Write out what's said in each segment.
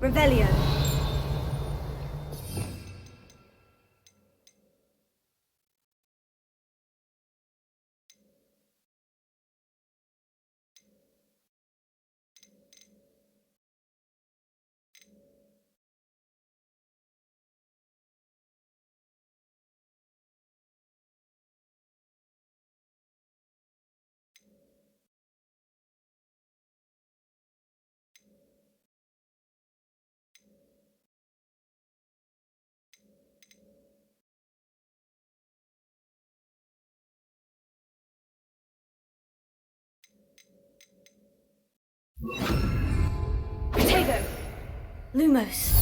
Revelio. Protego. Lumos.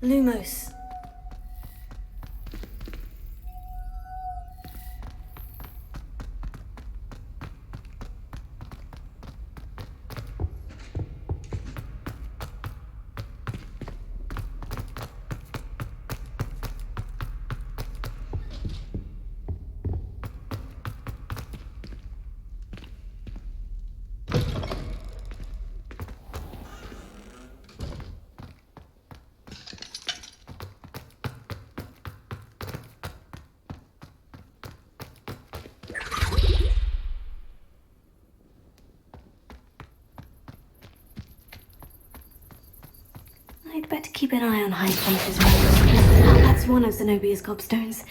Lumos. I'd better keep an eye on High Place's roads. That's one of Zenobia's gobstones.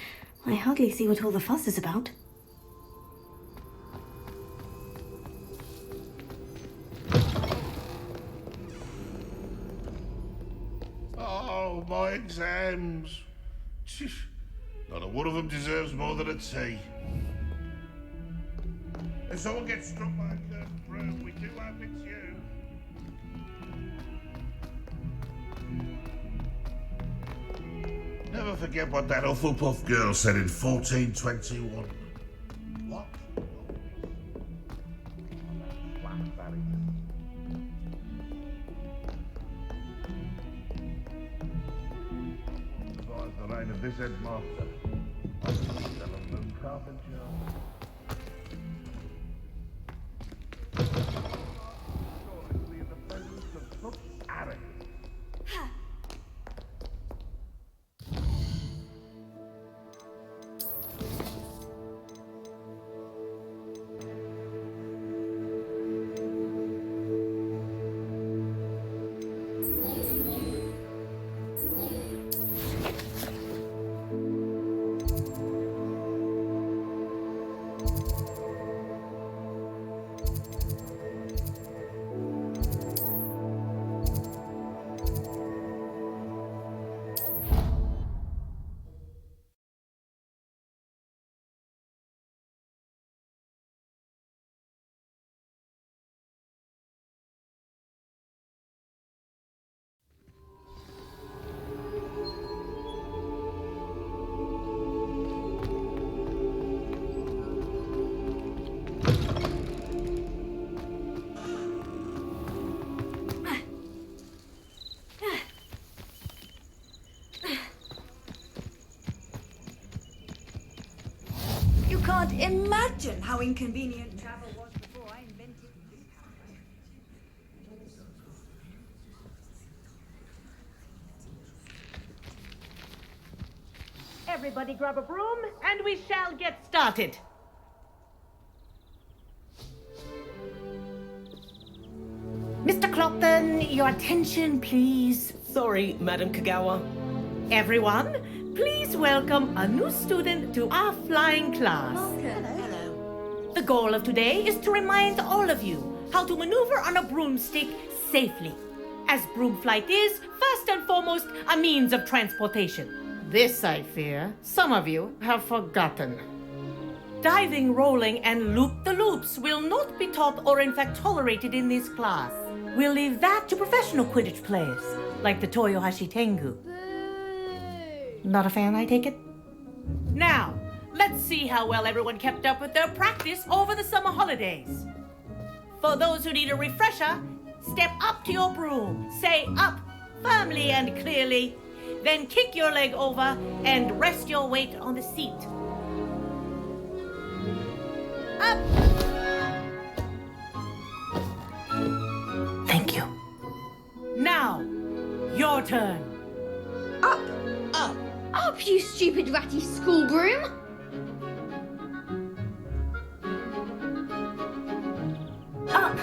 I hardly see what all the fuss is about. Oh, my exams. Not a one of them deserves more than a T. If someone gets struck by a curved broom, we do hope it's you. Never forget what that Hufflepuff girl said in 1421. What? Survives the reign of this headmaster. I'm the moon carpenter. In the presence of such arrogance. Can't imagine how inconvenient travel was before I invented it. Everybody grab a broom and we shall get started. Mr. Clopton, your attention, please. Sorry, Madam Kagawa. Everyone, please welcome a new student to our flying class. The goal of today is to remind all of you how to maneuver on a broomstick safely, as broom flight is, first and foremost, a means of transportation. This, I fear, some of you have forgotten. Diving, rolling, and loop-the-loops will not be taught or in fact tolerated in this class. We'll leave that to professional Quidditch players, like the Toyohashi Tengu. Not a fan, I take it? Now, let's see how well everyone kept up with their practice over the summer holidays. For those who need a refresher, step up to your broom, say up firmly and clearly, then kick your leg over and rest your weight on the seat. Up! Thank you. Now, your turn. Up! Up! Up, you stupid ratty school broom! Up!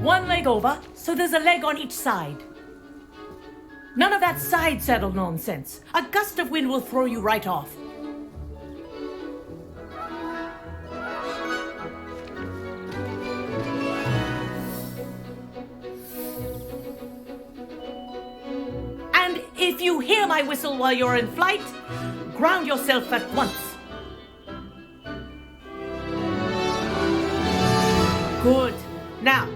One leg over, so there's a leg on each side. None of that side saddle nonsense. A gust of wind will throw you right off. And if you hear my whistle while you're in flight, ground yourself at once. Good. Now,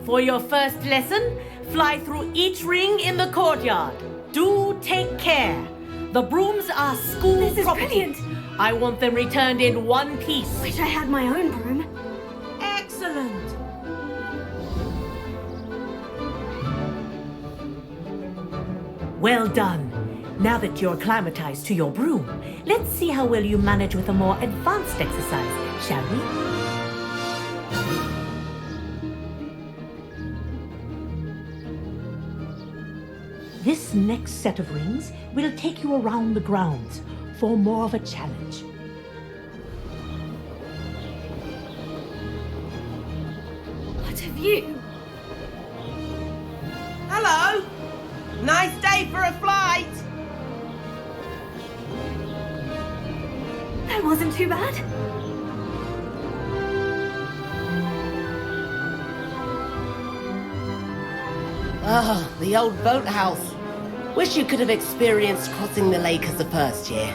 for your first lesson, fly through each ring in the courtyard. Do take care. The brooms are school This is property. brilliant. I want them returned in one piece. Wish I had my own broom. Excellent. Well done. Now that you're acclimatized to your broom, let's see how well you manage with a more advanced exercise, shall we? This next set of rings will take you around the grounds for more of a challenge. What have you? Hello! Nice day for a flight! That wasn't too bad. Ah, the old boathouse. Wish you could have experienced crossing the lake as a first year.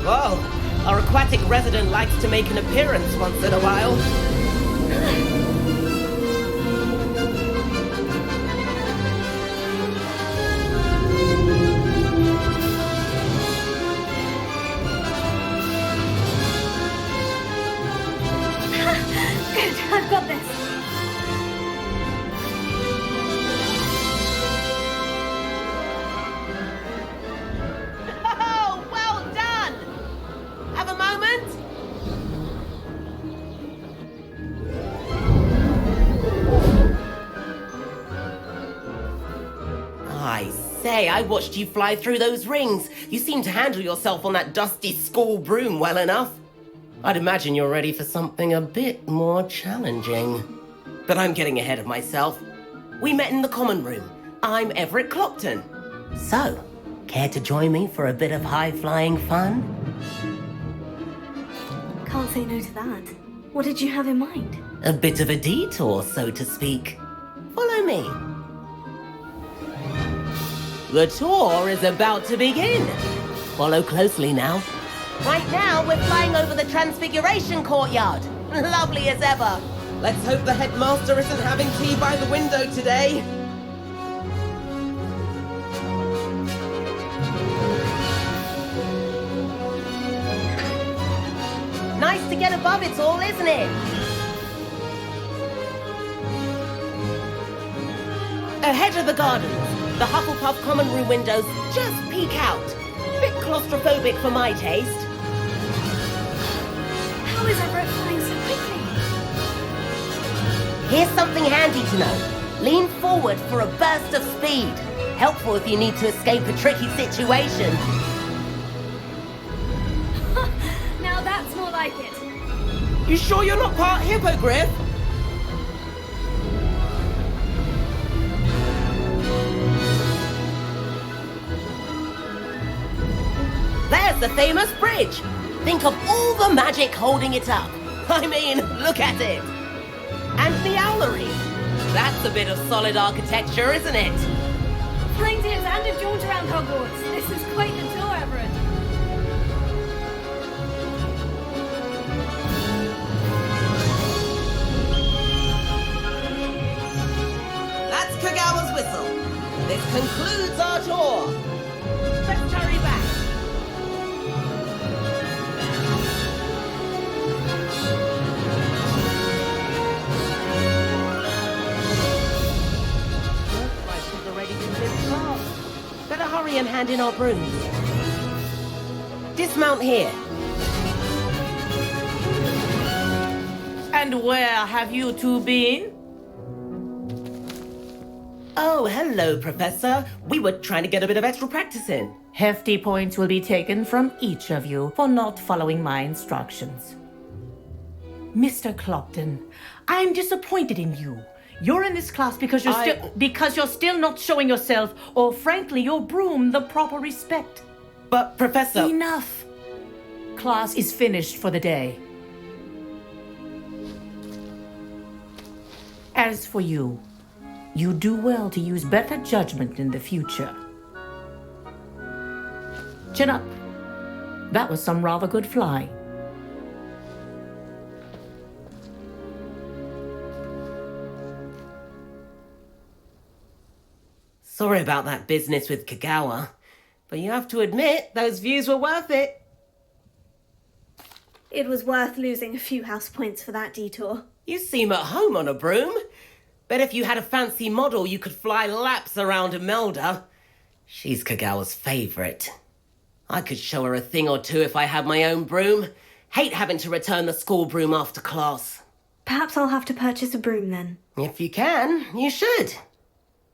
Whoa, our aquatic resident likes to make an appearance once in a while. Good, I've got this. Oh, well done! Have a moment? I say, I watched you fly through those rings. You seem to handle yourself on that dusty school broom well enough. I'd imagine you're ready for something a bit more challenging. But I'm getting ahead of myself. We met in the common room. I'm Everett Clopton. So, care to join me for a bit of high-flying fun? Can't say no to that. What did you have in mind? A bit of a detour, so to speak. Follow me. The tour is about to begin. Follow closely now. Right now, we're flying over the Transfiguration Courtyard. Lovely as ever. Let's hope the headmaster isn't having tea by the window today. Nice to get above it all, isn't it? Ahead of the gardens, the Hufflepuff common room windows just peek out. Bit claustrophobic for my taste. How is Everett flying so quickly? Here's something handy to know. Lean forward for a burst of speed. Helpful if you need to escape a tricky situation. Now that's more like it. You sure you're not part hippogriff? There's the famous bridge. Think of all the magic holding it up. I mean, look at it. And the owlery. That's a bit of solid architecture, isn't it? Flying dips and a jaunt around Hogwarts. This is quite the tour, Everett. That's Kagawa's whistle. This concludes our tour. Let's hurry back. Looks like we've already been this far. Better hurry and hand in our brooms. Dismount here. And where have you two been? Oh, hello, Professor. We were trying to get a bit of extra practice in. Hefty points will be taken from each of you for not following my instructions. Mr. Clopton, I'm disappointed in you. You're in this class because you're still not showing yourself, or frankly, your broom the proper respect. But, Professor... Enough. Class is finished for the day. As for you, you do well to use better judgment in the future. Chin up. That was some rather good flying. Sorry about that business with Kagawa, but you have to admit, those views were worth it. It was worth losing a few house points for that detour. You seem at home on a broom. Bet if you had a fancy model, you could fly laps around Imelda. She's Kagawa's favorite. I could show her a thing or two if I had my own broom. Hate having to return the school broom after class. Perhaps I'll have to purchase a broom then. If you can, you should.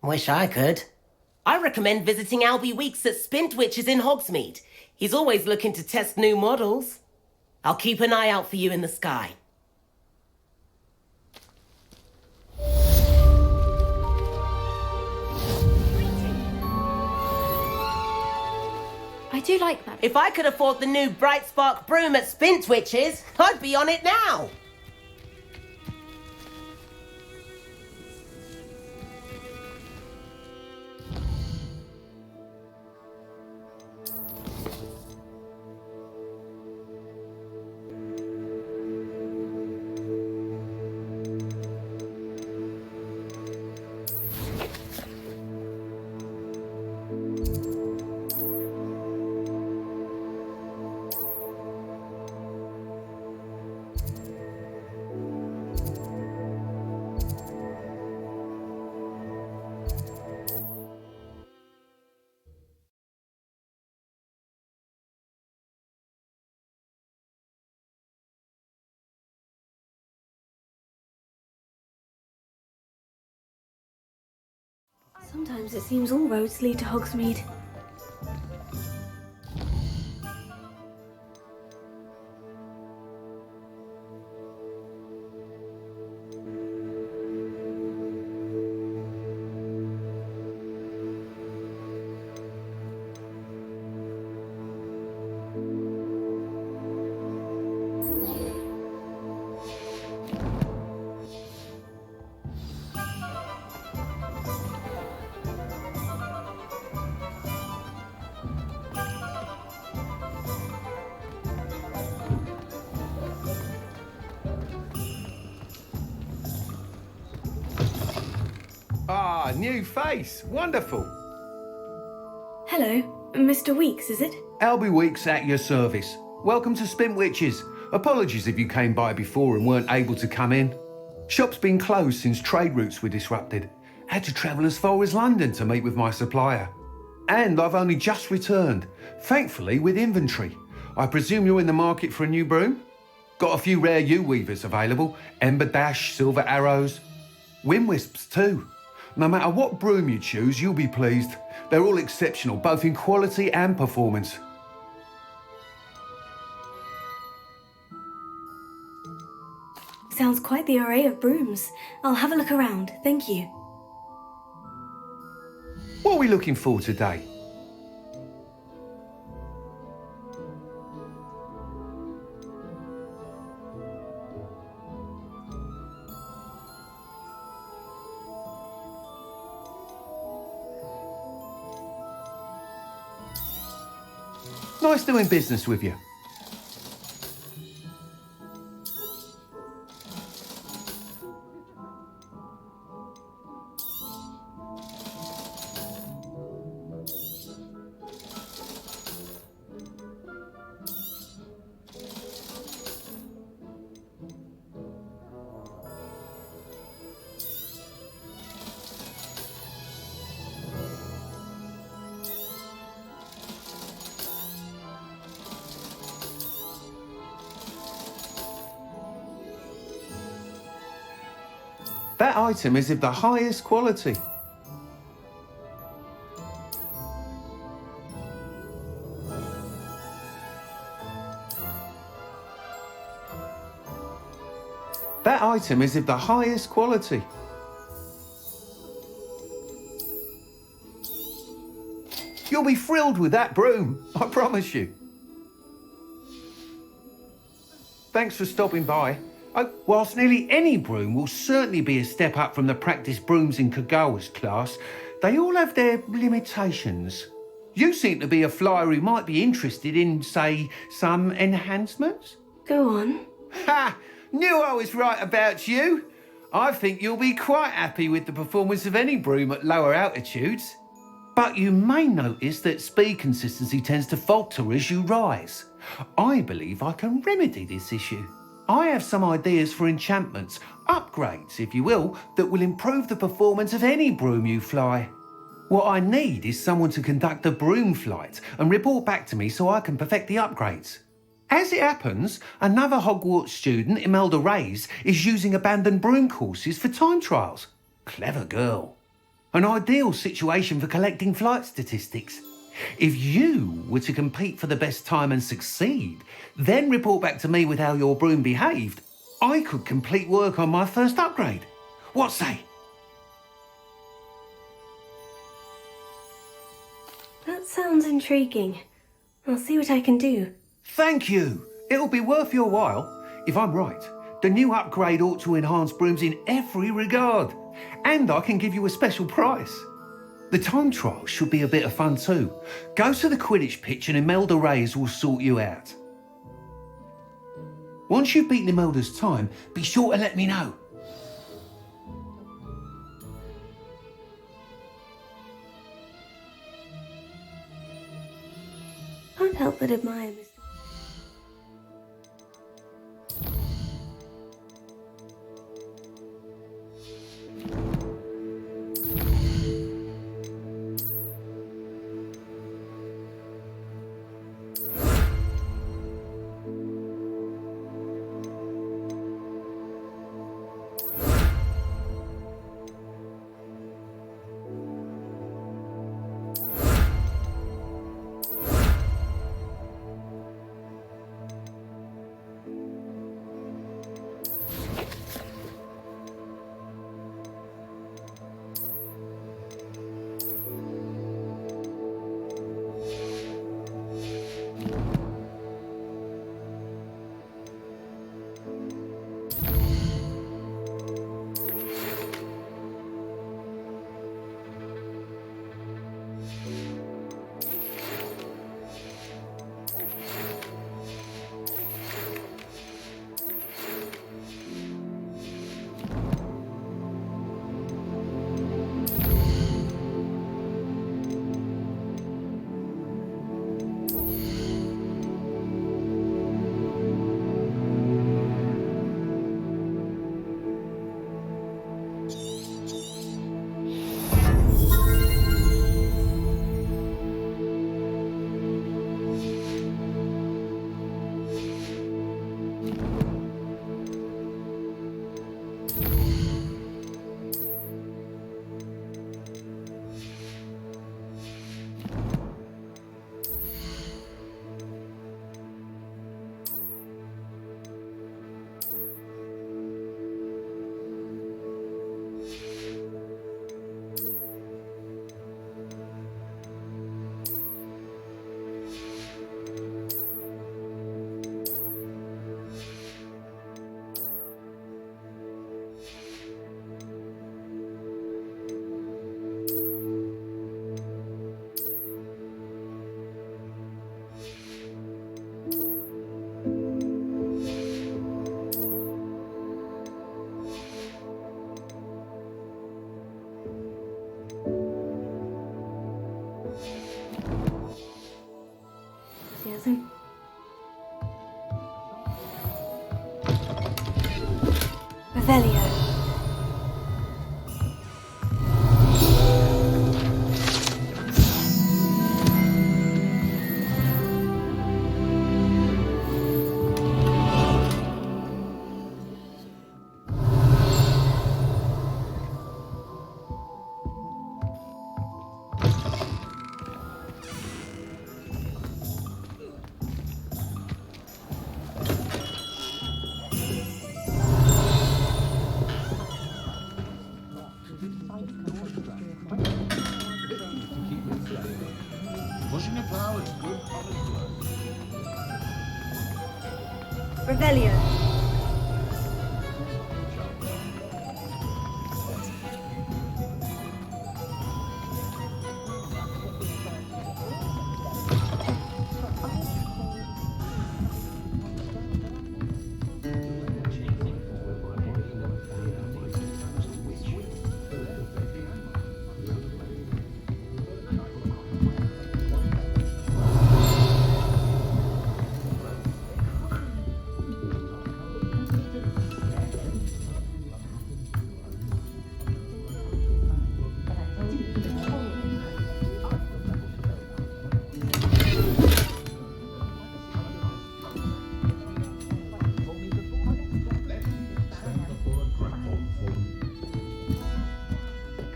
Wish I could. I recommend visiting Albie Weeks at Spintwitches in Hogsmeade. He's always looking to test new models. I'll keep an eye out for you in the sky. I do like that. If I could afford the new Bright Spark broom at Spintwitches, I'd be on it now. Sometimes it seems all roads lead to Hogsmeade. Ah, new face. Wonderful. Hello, Mr. Weeks, is it? Albie Weeks at your service. Welcome to Spintwitches. Apologies if you came by before and weren't able to come in. Shop's been closed since trade routes were disrupted. Had to travel as far as London to meet with my supplier. And I've only just returned, thankfully with inventory. I presume you're in the market for a new broom? Got a few rare yew weavers available. Ember Dash, Silver Arrows. Wind Wisps too. No matter what broom you choose, you'll be pleased. They're all exceptional, both in quality and performance. Sounds quite the array of brooms. I'll have a look around, thank you. What are we looking for today? Nice doing business with you. That item is of the highest quality. That item is of the highest quality. You'll be thrilled with that broom, I promise you. Thanks for stopping by. Whilst nearly any broom will certainly be a step up from the practice brooms in Kagawa's class, they all have their limitations. You seem to be a flyer who might be interested in, say, some enhancements? Go on. Ha! Knew I was right about you. I think you'll be quite happy with the performance of any broom at lower altitudes. But you may notice that speed consistency tends to falter as you rise. I believe I can remedy this issue. I have some ideas for enchantments, upgrades if you will, that will improve the performance of any broom you fly. What I need is someone to conduct a broom flight and report back to me so I can perfect the upgrades. As it happens, another Hogwarts student, Imelda Reyes, is using abandoned broom courses for time trials. Clever girl. An ideal situation for collecting flight statistics. If you were to compete for the best time and succeed, then report back to me with how your broom behaved, I could complete work on my first upgrade. What say? That sounds intriguing. I'll see what I can do. Thank you. It'll be worth your while. If I'm right, the new upgrade ought to enhance brooms in every regard. And I can give you a special price. The time trial should be a bit of fun too. Go to the Quidditch pitch and Imelda Reyes will sort you out. Once you've beaten Imelda's time, be sure to let me know. Can't help but admire Mr. enthusiasm. Revelio. Pushing a plow is good college work. Revelio.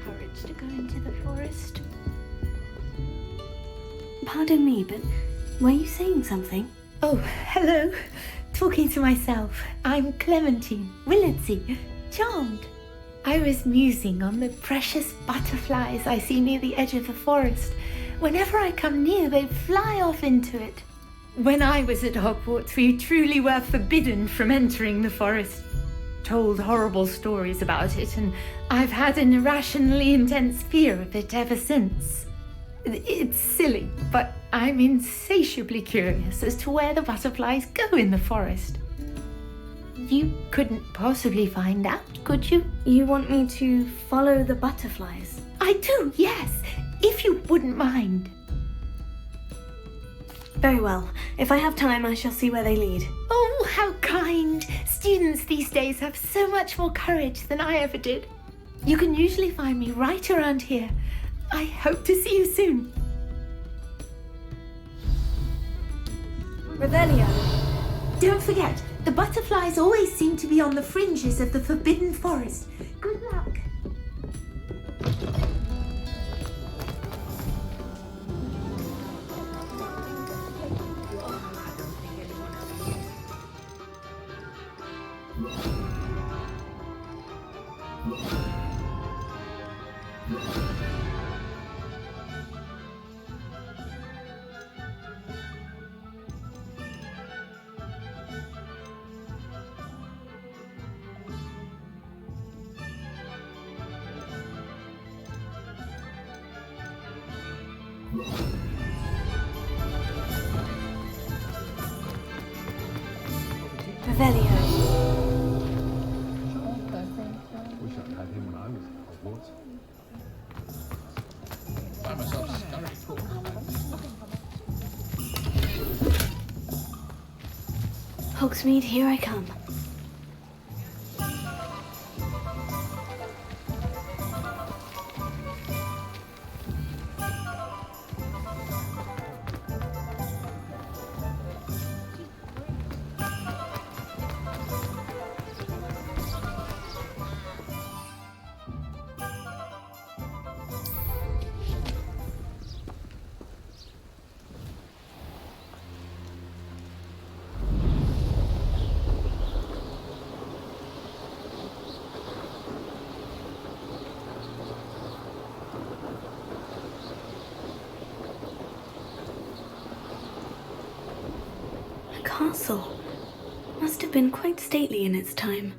Courage to go into the forest. Pardon me, but were you saying something? Oh, hello. Talking to myself. I'm Clementine Willardsey, charmed. I was musing on the precious butterflies I see near the edge of the forest. Whenever I come near, they fly off into it. When I was at Hogwarts, we truly were forbidden from entering the forest. Told horrible stories about it, and I've had an irrationally intense fear of it ever since. It's silly, but I'm insatiably curious as to where the butterflies go in the forest. You couldn't possibly find out, could you? You want me to follow the butterflies? I do, yes, if you wouldn't mind. Very well. If I have time, I shall see where they lead. Oh, how kind! Students these days have so much more courage than I ever did. You can usually find me right around here. I hope to see you soon. Revelio. Don't forget, the butterflies always seem to be on the fringes of the Forbidden Forest. Good luck. Revelio. Wish I'd had him when I was at Hogwarts. Find myself scurrying. Hogsmeade, here I come. Castle. Must have been quite stately in its time.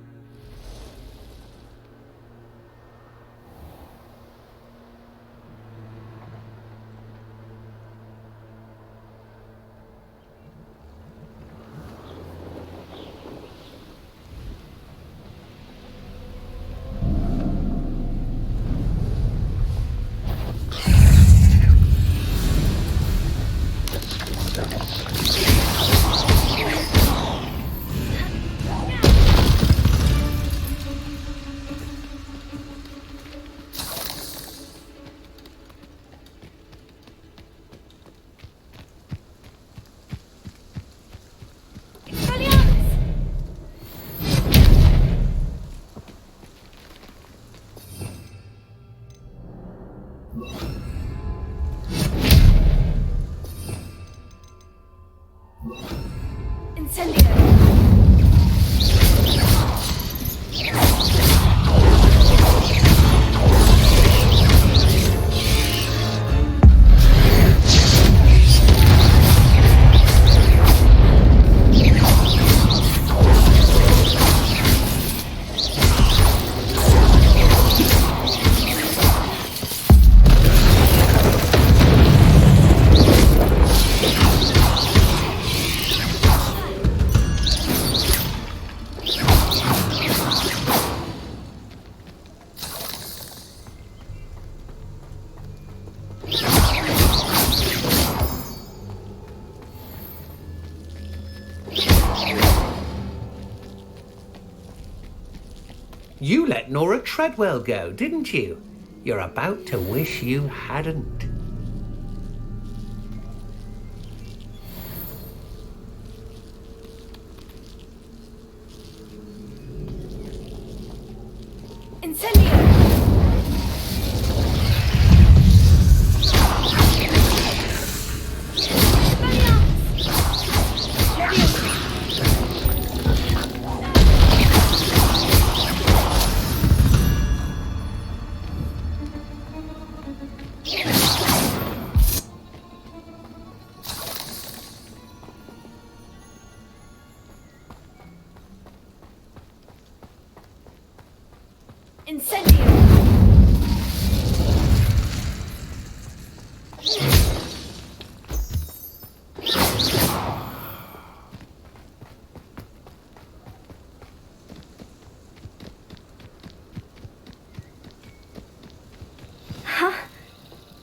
You let Nora Treadwell go, didn't you? You're about to wish you hadn't.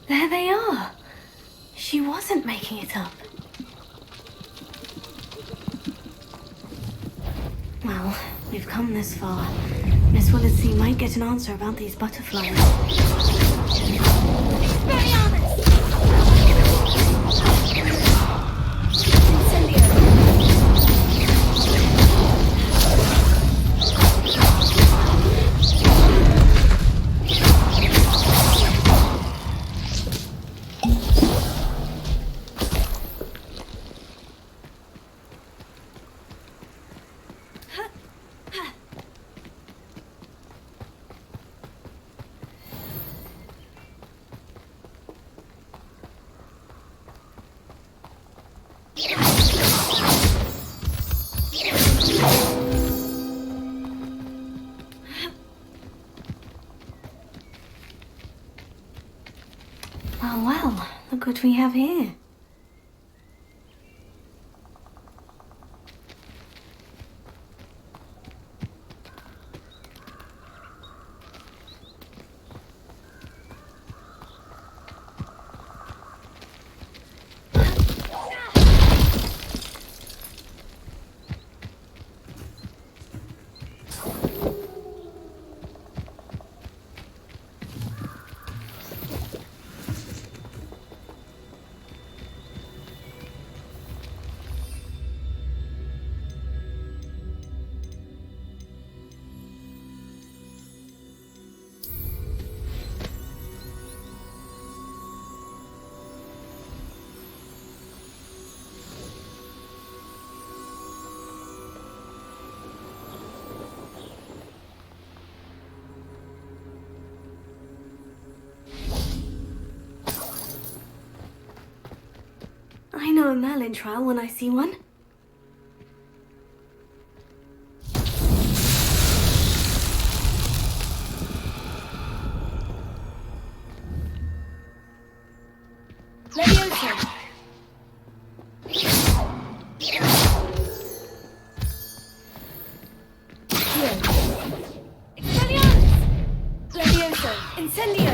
There they are. She wasn't making it up. Well, we've come this far. Miss Willard might get an answer about these butterflies. Oh well, look what we have here. I know a Merlin trial when I see one. Leviosa! Expelliarmus! Leviosa! Incendio!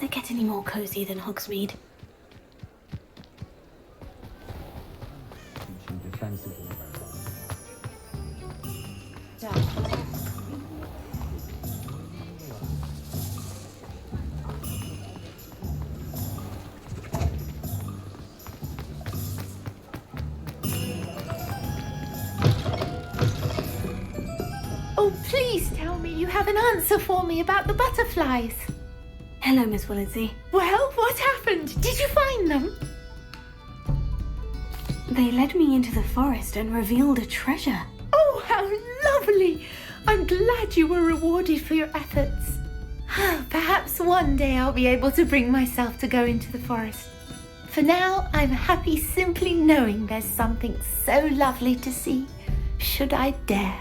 Does it get any more cozy than Hogsmeade? Oh, please tell me you have an answer for me about the butterflies. Hello, Miss Willitsey. Well, what happened? Did you find them? They led me into the forest and revealed a treasure. Oh, how lovely! I'm glad you were rewarded for your efforts. Perhaps one day I'll be able to bring myself to go into the forest. For now, I'm happy simply knowing there's something so lovely to see, should I dare.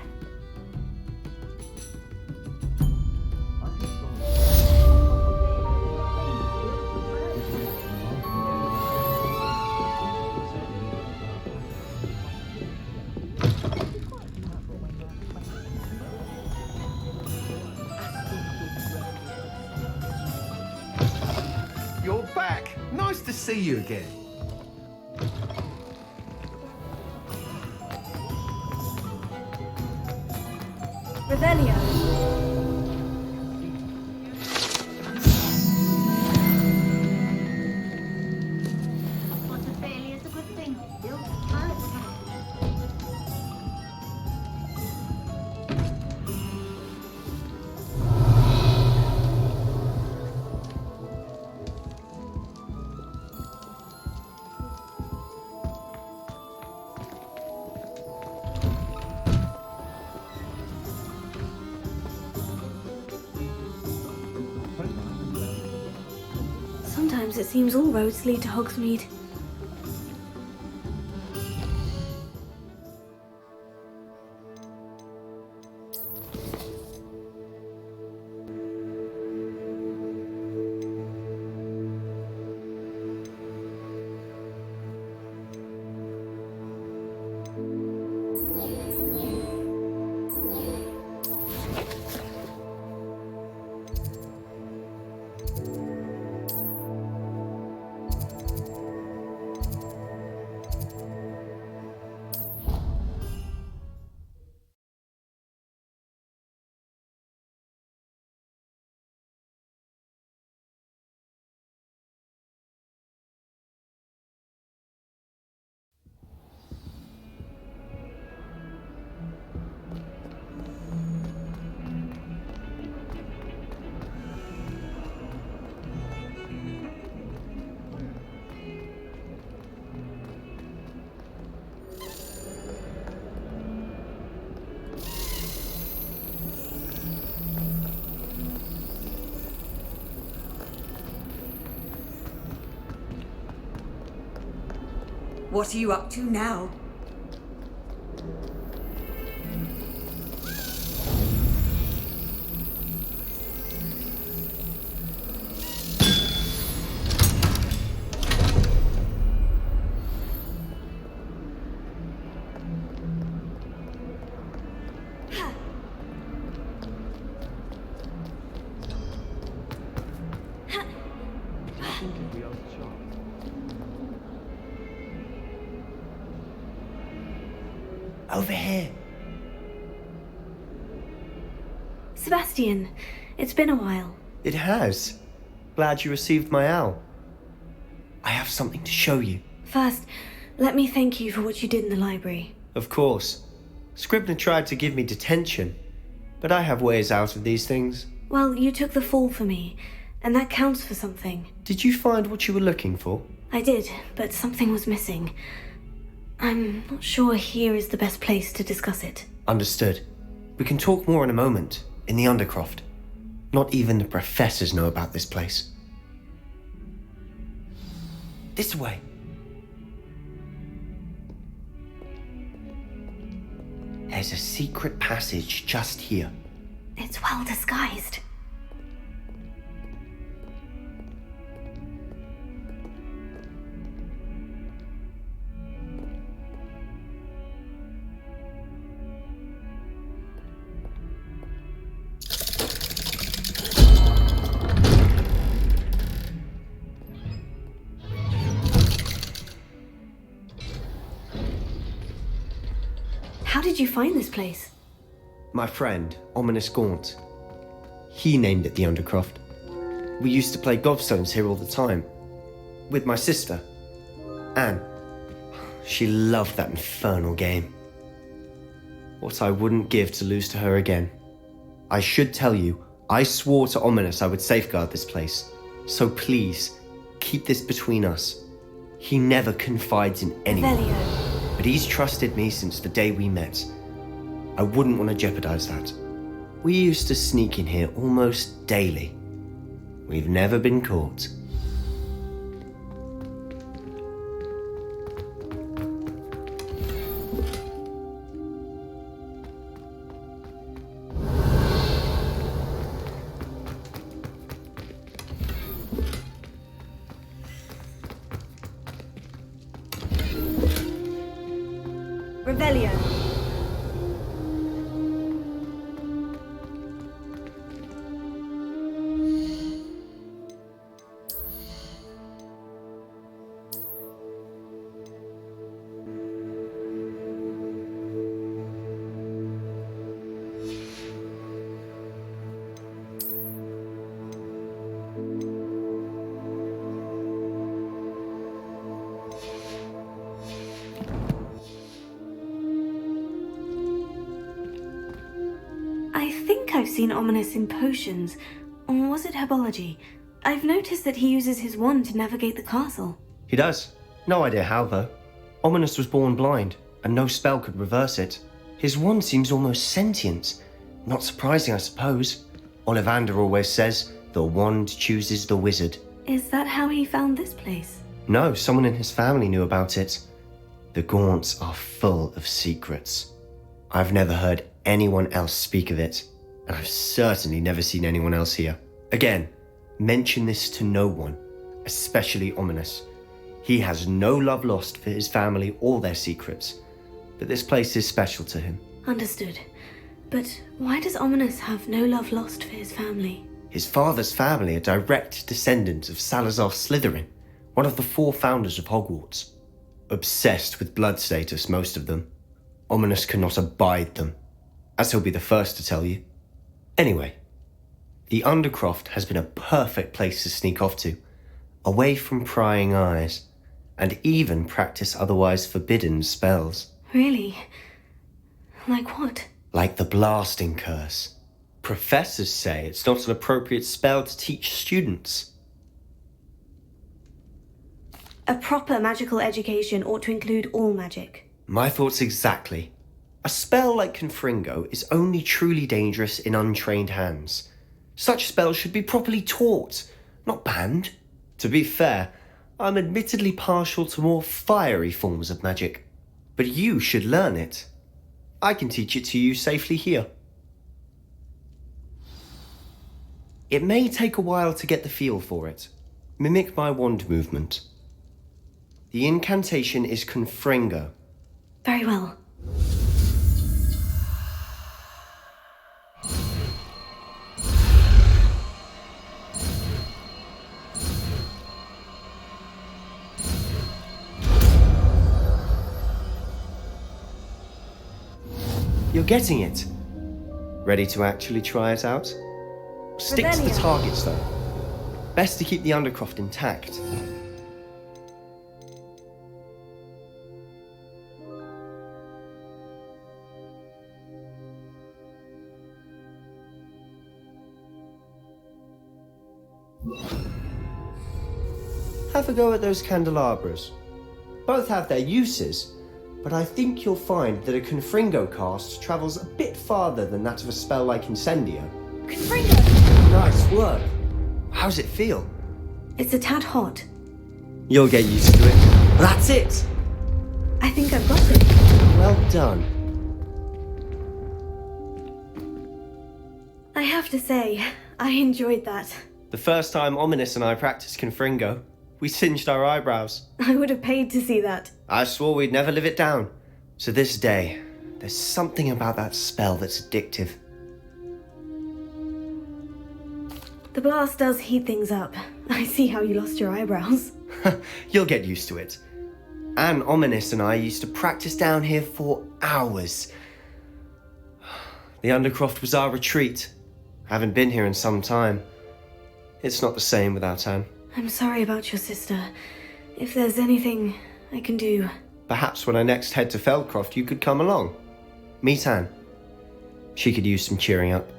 You're back. Nice to see you again. Revelio. What a failure is a good thing. Build character. Sometimes it seems all roads lead to Hogsmeade. What are you up to now? Over here. Sebastian, it's been a while. It has. Glad you received my owl. I have something to show you. First, let me thank you for what you did in the library. Of course. Scribner tried to give me detention, but I have ways out of these things. Well, you took the fall for me, and that counts for something. Did you find what you were looking for? I did, but something was missing. I'm not sure here is the best place to discuss it. Understood. We can talk more in a moment, in the Undercroft. Not even the professors know about this place. This way. There's a secret passage just here. It's well disguised. did you find this place? My friend, Ominous Gaunt. He named it the Undercroft. We used to play gobstones here all the time. With my sister, Anne. She loved that infernal game. What I wouldn't give to lose to her again. I should tell you, I swore to Ominous I would safeguard this place. So please, keep this between us. He never confides in anyone. Revelio. But he's trusted me since the day we met. I wouldn't want to jeopardize that. We used to sneak in here almost daily. We've never been caught. Revelio. I think I've seen Ominous in potions. Or was it herbology? I've noticed that he uses his wand to navigate the castle. He does. No idea how, though. Ominous was born blind, and no spell could reverse it. His wand seems almost sentient. Not surprising, I suppose. Ollivander always says, the wand chooses the wizard. Is that how he found this place? No, someone in his family knew about it. The Gaunts are full of secrets. I've never heard anyone else speak of it, and I've certainly never seen anyone else here. Again, mention this to no one, especially Ominous. He has no love lost for his family or their secrets, but this place is special to him. Understood. But why does Ominous have no love lost for his family? His father's family are direct descendants of Salazar Slytherin, one of the 4 founders of Hogwarts. Obsessed with blood status, most of them. Ominous cannot abide them, as he'll be the first to tell you. Anyway, the Undercroft has been a perfect place to sneak off to, away from prying eyes, and even practice otherwise forbidden spells. Really? Like what? Like the blasting curse. Professors say it's not an appropriate spell to teach students. A proper magical education ought to include all magic. My thoughts exactly. A spell like Confringo is only truly dangerous in untrained hands. Such spells should be properly taught, not banned. To be fair, I'm admittedly partial to more fiery forms of magic, but you should learn it. I can teach it to you safely here. It may take a while to get the feel for it. Mimic my wand movement. The incantation is Confringo. Very well. You're getting it. Ready to actually try it out? Stick to the targets, though. Best to keep the Undercroft intact. Have a go at those candelabras. Both have their uses, but I think you'll find that a Confringo cast travels a bit farther than that of a spell like Incendio. Confringo! Nice work. How's it feel? It's a tad hot. You'll get used to it. That's it! I think I've got it. Well done. I have to say, I enjoyed that. The first time Ominous and I practiced Confringo, we singed our eyebrows. I would have paid to see that. I swore we'd never live it down. To this day, there's something about that spell that's addictive. The blast does heat things up. I see how you lost your eyebrows. You'll get used to it. Anne, Ominous and I used to practice down here for hours. The Undercroft was our retreat. Haven't been here in some time. It's not the same without Anne. I'm sorry about your sister. If there's anything I can do... Perhaps when I next head to Feldcroft, you could come along. Meet Anne. She could use some cheering up.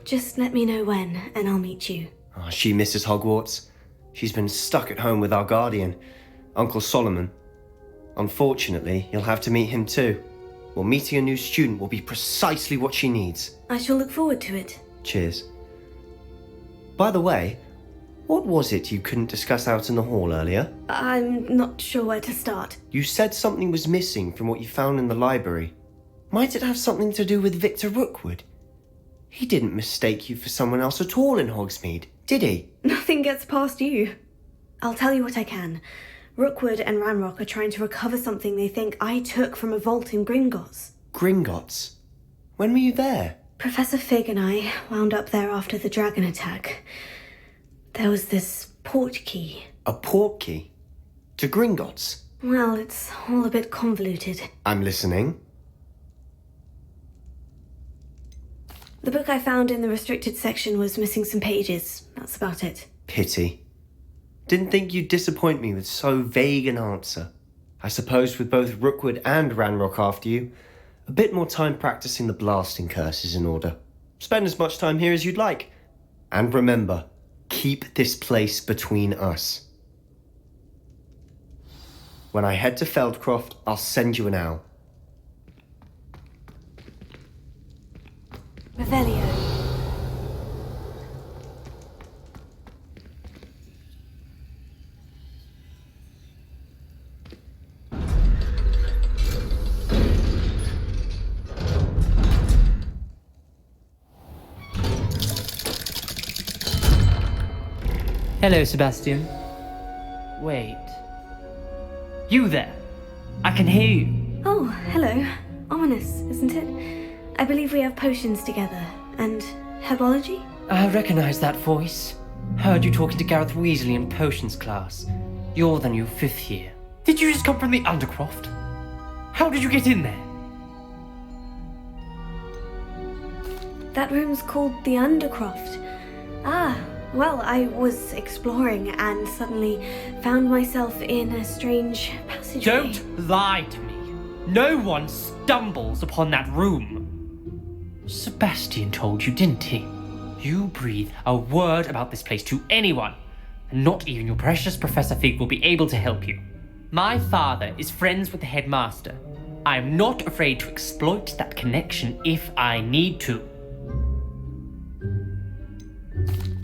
Just let me know when, and I'll meet you. Oh, she misses Hogwarts. She's been stuck at home with our guardian, Uncle Solomon. Unfortunately, you'll have to meet him too. Well, meeting a new student will be precisely what she needs. I shall look forward to it. Cheers. By the way, what was it you couldn't discuss out in the hall earlier? I'm not sure where to start. You said something was missing from what you found in the library. Might it have something to do with Victor Rookwood? He didn't mistake you for someone else at all in Hogsmeade, did he? Nothing gets past you. I'll tell you what I can. Rookwood and Ranrock are trying to recover something they think I took from a vault in Gringotts. Gringotts? When were you there? Professor Fig and I wound up there after the dragon attack. There was this port key. A port key? To Gringotts? Well, it's all a bit convoluted. I'm listening. The book I found in the restricted section was missing some pages. That's about it. Pity. Didn't think you'd disappoint me with so vague an answer. I suppose with both Rookwood and Ranrock after you, a bit more time practicing the blasting curse is in order. Spend as much time here as you'd like. And remember, keep this place between us. When I head to Feldcroft, I'll send you an owl. Revelio. Hello, Sebastian. Wait. You there? I can hear you. Oh, hello. Ominous, isn't it? I believe we have potions together. And herbology? I recognize that voice. Heard you talking to Gareth Weasley in potions class. You're the new 5th year. Did you just come from the Undercroft? How did you get in there? That room's called the Undercroft. Ah, well, I was exploring and suddenly found myself in a strange passageway. Don't lie to me. No one stumbles upon that room. Sebastian told you, didn't he? You breathe a word about this place to anyone, and not even your precious Professor Fig will be able to help you. My father is friends with the headmaster. I am not afraid to exploit that connection if I need to.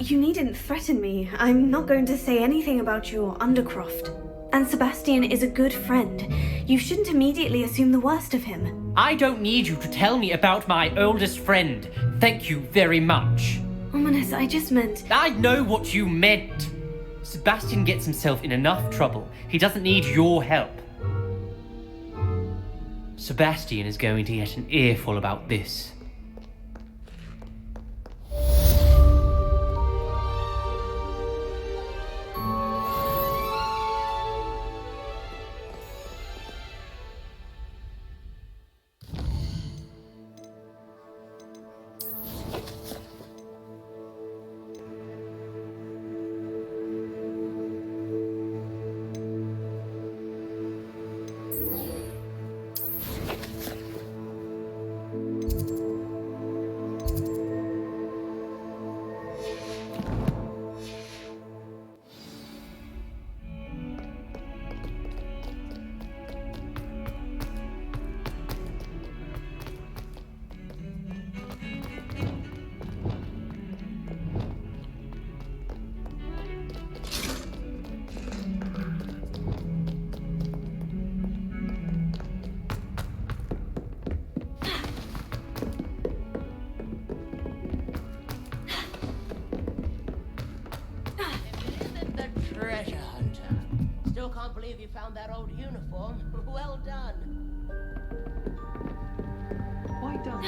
You needn't threaten me. I'm not going to say anything about your Undercroft. And Sebastian is a good friend. You shouldn't immediately assume the worst of him. I don't need you to tell me about my oldest friend. Thank you very much. Ominous, I just meant... I know what you meant. Sebastian gets himself in enough trouble. He doesn't need your help. Sebastian is going to get an earful about this. Still can't believe you found that old uniform. Well done. Why done?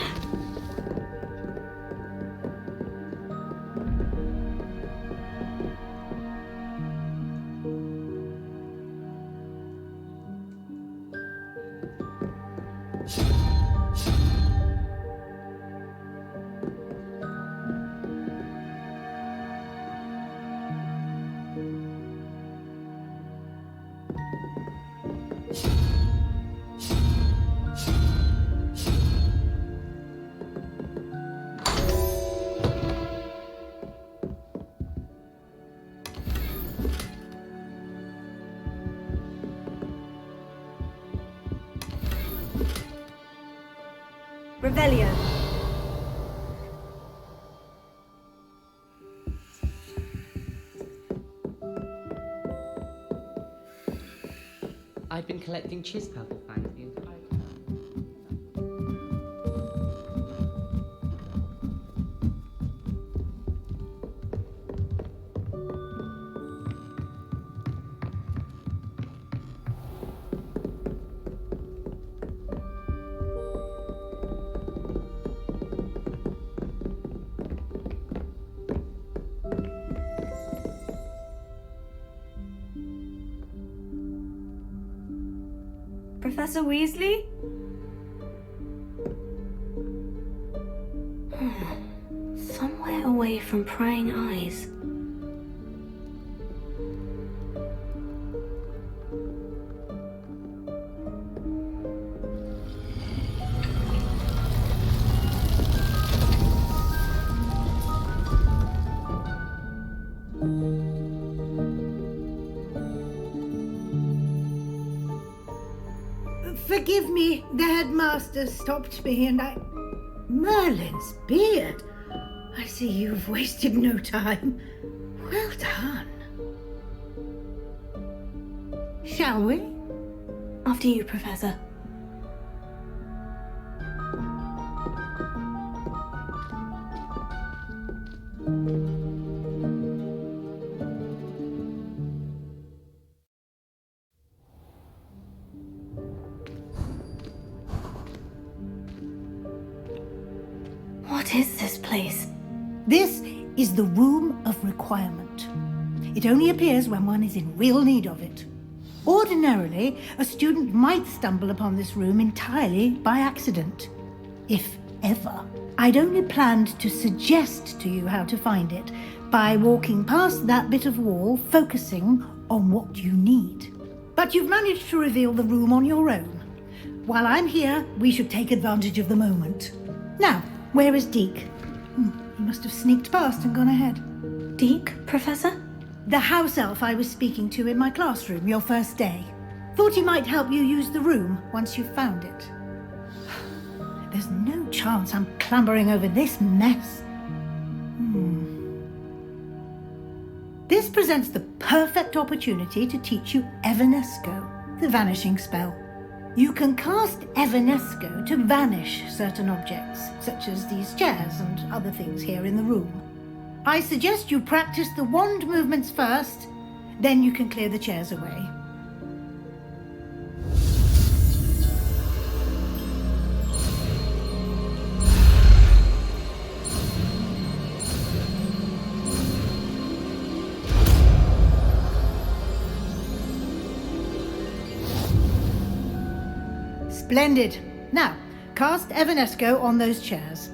Revelio. I've been collecting chispaddle fangs the entire time. Professor Weasley? Somewhere away from prying eyes. Forgive me, the headmaster stopped me and I... Merlin's beard! I see you've wasted no time. Well done. Shall we? After you, Professor. What is this place? This is the Room of Requirement. It only appears when one is in real need of it. Ordinarily, a student might stumble upon this room entirely by accident, if ever. I'd only planned to suggest to you how to find it by walking past that bit of wall, focusing on what you need. But you've managed to reveal the room on your own. While I'm here, we should take advantage of the moment. Now, where is Deke? He must have sneaked past and gone ahead. Deke, Professor? The house elf I was speaking to in my classroom your first day. Thought he might help you use the room once you've found it. There's no chance I'm clambering over this mess. This presents the perfect opportunity to teach you Evanesco, the vanishing spell. You can cast Evanesco to vanish certain objects, such as these chairs and other things here in the room. I suggest you practice the wand movements first, then you can clear the chairs away. Splendid. Now, cast Evanesco on those chairs.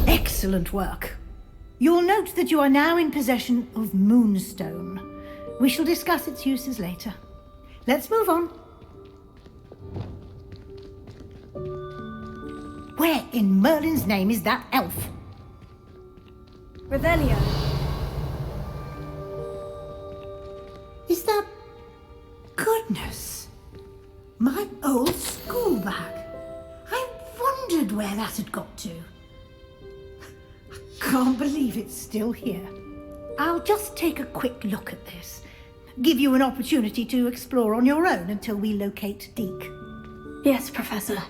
Excellent work. You'll note that you are now in possession of Moonstone. We shall discuss its uses later. Let's move on. Where in Merlin's name is that elf? Revelio. Is that... Goodness! My old school bag. I wondered where that had got to. I can't believe it's still here. I'll just take a quick look at this. Give you an opportunity to explore on your own until we locate Deke. Yes, Professor.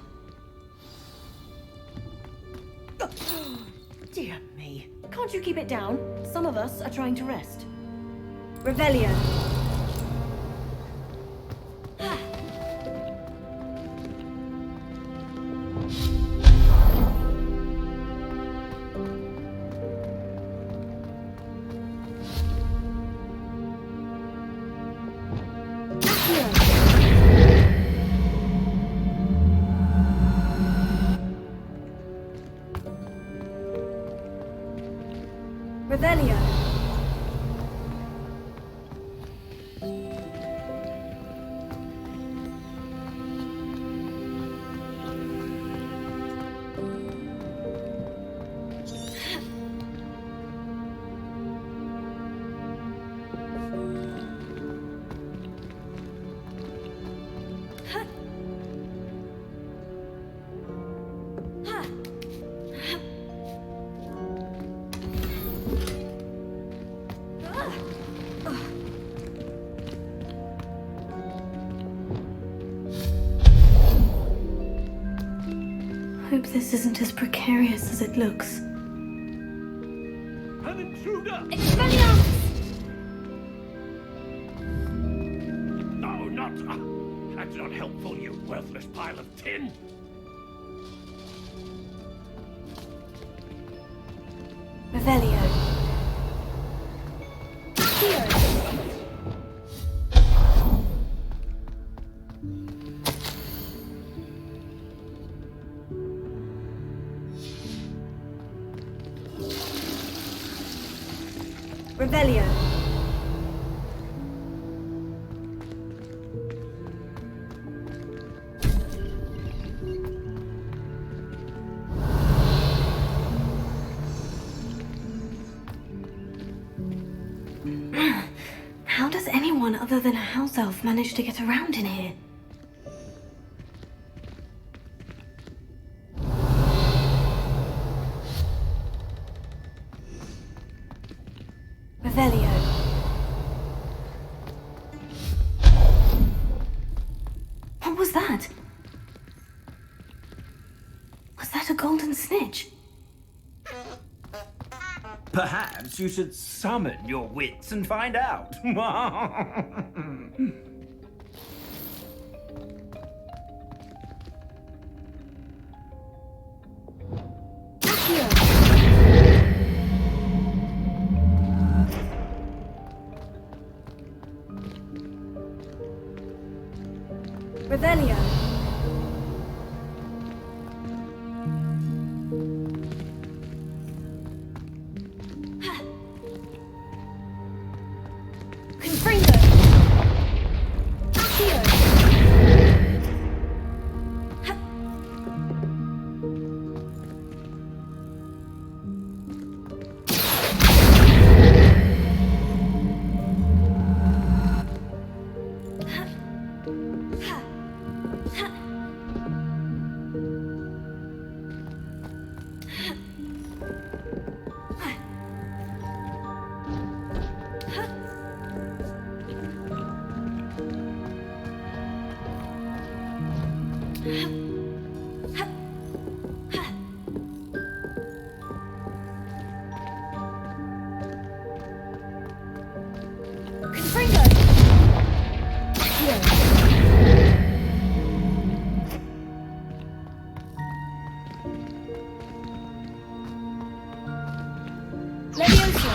Dear me. Can't you keep it down? Some of us are trying to rest. Revelio. Revelio. Hope this isn't as precarious as it looks. An intruder! Expelliarmus! No, not... that's not helpful, you worthless pile of tin! Revelio. Accio. Revelio. How does anyone other than a house elf manage to get around in here? Revelio. What was that? Was that a golden snitch? Perhaps you should summon your wits and find out. Revelio. Confringo. Accio. Confringo. Leviosa.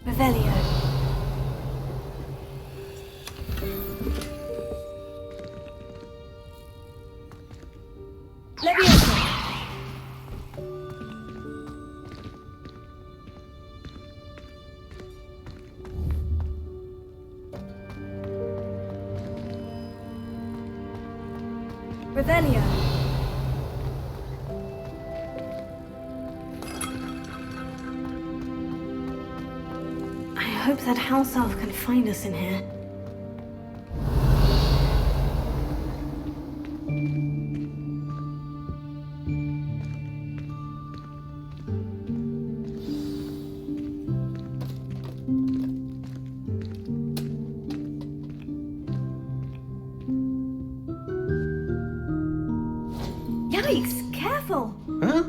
Revelio. Leviosa. Revelio. I hope that house elf can find us in here. Yikes, careful! Huh?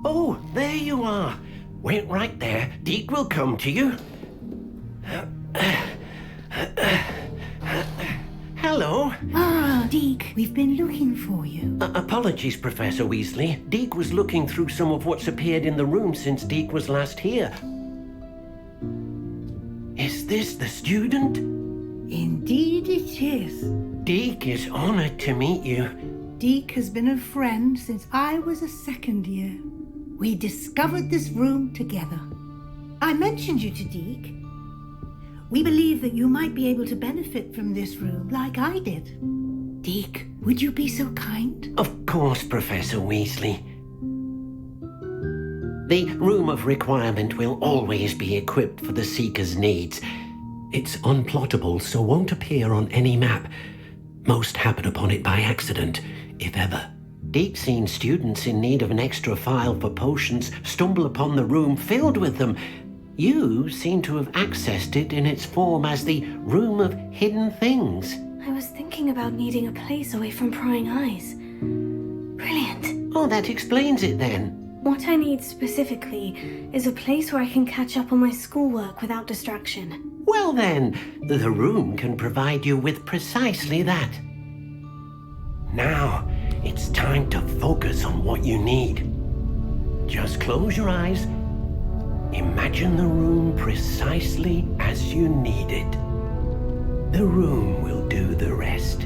Oh, there you are. Wait right there. Deke will come to you. Hello. Ah, Deke, we've been looking for you. Apologies, Professor Weasley. Deke was looking through some of what's appeared in the room since Deke was last here. Is this the student? Indeed it is. Deke is honored to meet you. Deke has been a friend since I was a second year. We discovered this room together. I mentioned you to Deke. We believe that you might be able to benefit from this room like I did. Deke, would you be so kind? Of course, Professor Weasley. The Room of Requirement will always be equipped for the Seeker's needs. It's unplottable, so won't appear on any map. Most happen upon it by accident, if ever. Deke's seen students in need of an extra file for potions stumble upon the room filled with them. You seem to have accessed it in its form as the Room of Hidden Things. I was thinking about needing a place away from prying eyes. Brilliant. Oh, that explains it then. What I need specifically is a place where I can catch up on my schoolwork without distraction. Well then, the room can provide you with precisely that. Now, it's time to focus on what you need. Just close your eyes. Imagine the room precisely as you need it. The room will do the rest.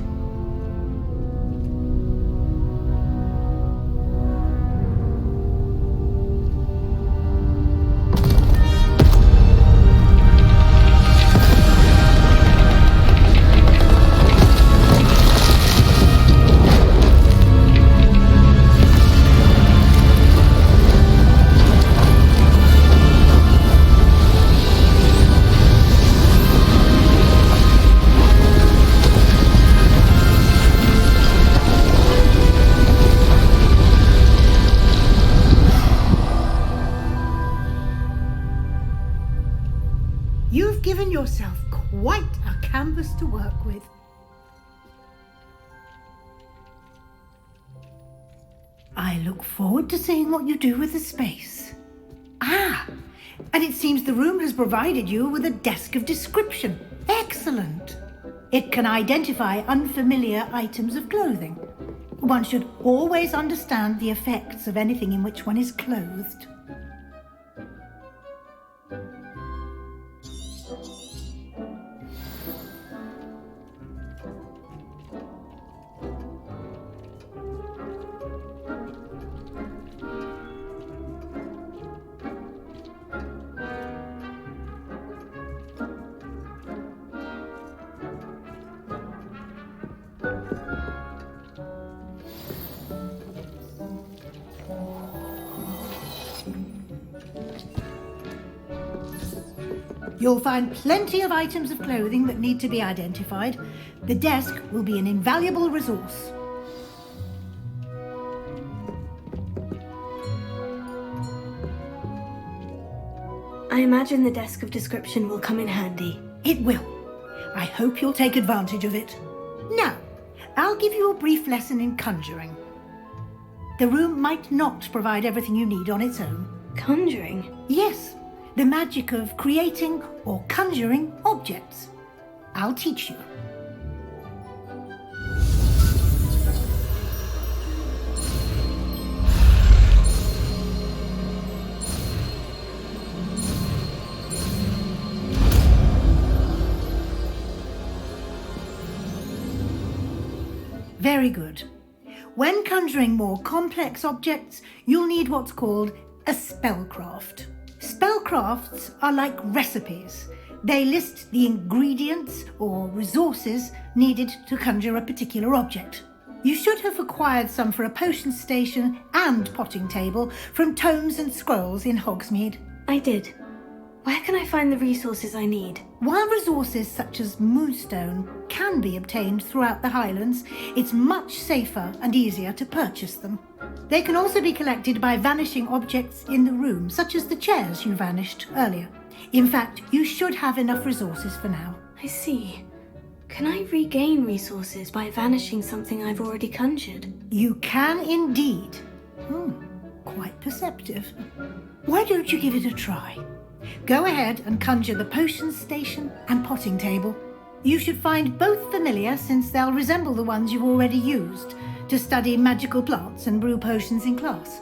You've given yourself quite a canvas to work with. I look forward to seeing what you do with the space. Ah, and it seems the room has provided you with a desk of description. Excellent. It can identify unfamiliar items of clothing. One should always understand the effects of anything in which one is clothed. You'll find plenty of items of clothing that need to be identified. The desk will be an invaluable resource. I imagine the desk of description will come in handy. It will. I hope you'll take advantage of it. Now, I'll give you a brief lesson in conjuring. The room might not provide everything you need on its own. Conjuring? Yes. The magic of creating or conjuring objects. I'll teach you. Very good. When conjuring more complex objects, you'll need what's called a spellcraft. Spellcrafts are like recipes. They list the ingredients or resources needed to conjure a particular object. You should have acquired some for a potion station and potting table from tomes and scrolls in Hogsmeade. I did. Where can I find the resources I need? While resources such as moonstone can be obtained throughout the Highlands, it's much safer and easier to purchase them. They can also be collected by vanishing objects in the room, such as the chairs you vanished earlier. In fact, you should have enough resources for now. I see. Can I regain resources by vanishing something I've already conjured? You can indeed. Quite perceptive. Why don't you give it a try? Go ahead and conjure the potions station and potting table. You should find both familiar since they'll resemble the ones you've already used to study magical plants and brew potions in class.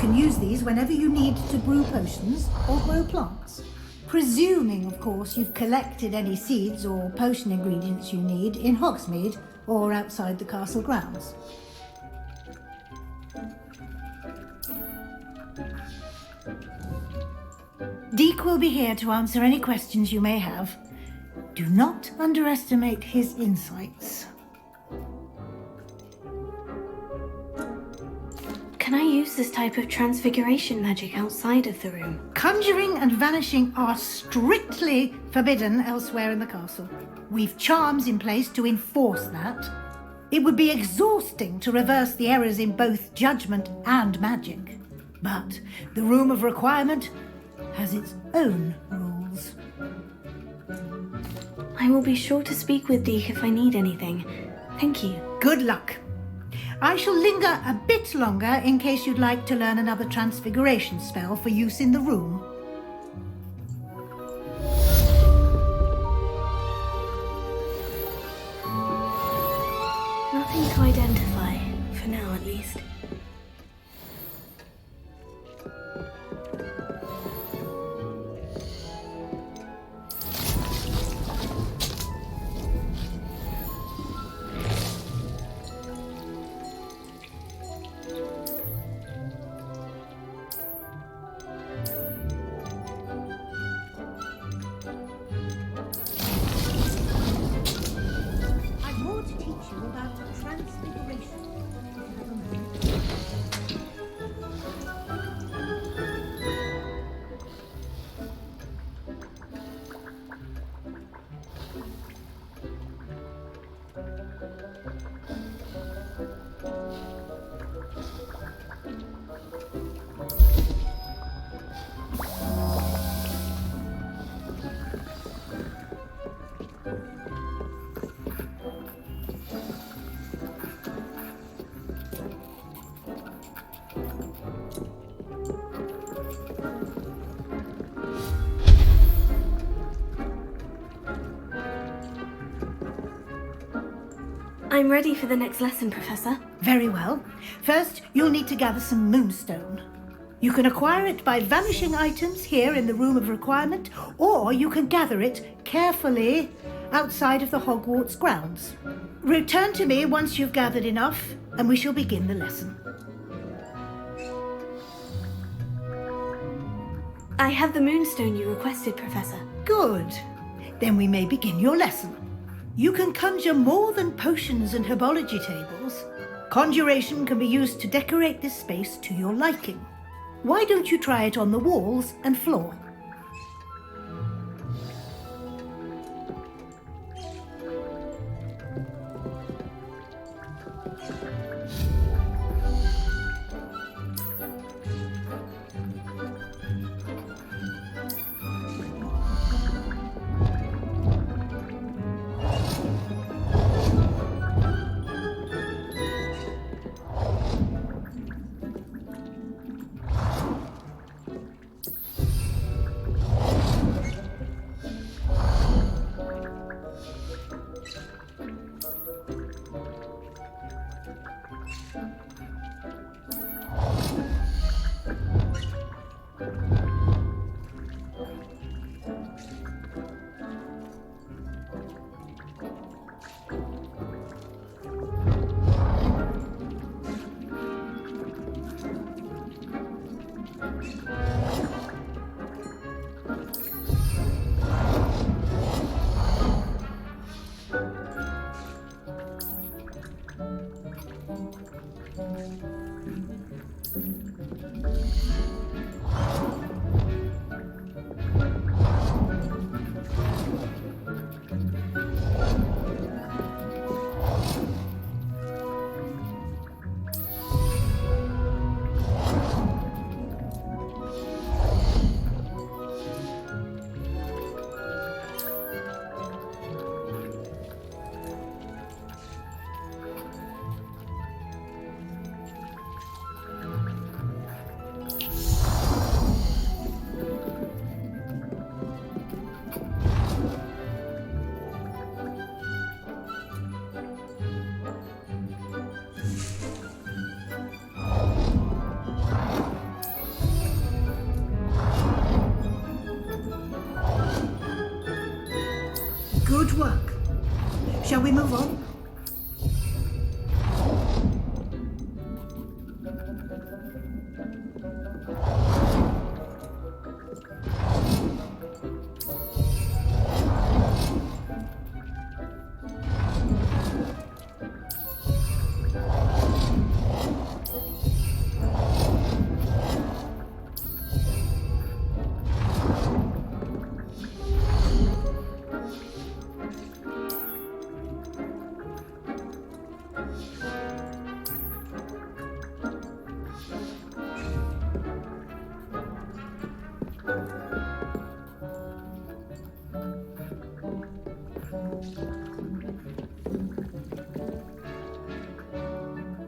can use these whenever you need to brew potions or grow plants. Presuming, of course, you've collected any seeds or potion ingredients you need in Hogsmeade or outside the castle grounds. Deke will be here to answer any questions you may have. Do not underestimate his insights. Can I use this type of transfiguration magic outside of the room? Conjuring and vanishing are strictly forbidden elsewhere in the castle. We've charms in place to enforce that. It would be exhausting to reverse the errors in both judgment and magic. But the Room of Requirement has its own rules. I will be sure to speak with Deke if I need anything. Thank you. Good luck. I shall linger a bit longer in case you'd like to learn another transfiguration spell for use in the room. Nothing to identify, for now at least. I've more to teach you about transfiguration. Have a moment. I'm ready for the next lesson, Professor. Very well. First, you'll need to gather some moonstone. You can acquire it by vanishing items here in the Room of Requirement, or you can gather it carefully outside of the Hogwarts grounds. Return to me once you've gathered enough, and we shall begin the lesson. I have the moonstone you requested, Professor. Good. Then we may begin your lesson. You can conjure more than potions and herbology tables. Conjuration can be used to decorate this space to your liking. Why don't you try it on the walls and floor? Good work. Shall we move on?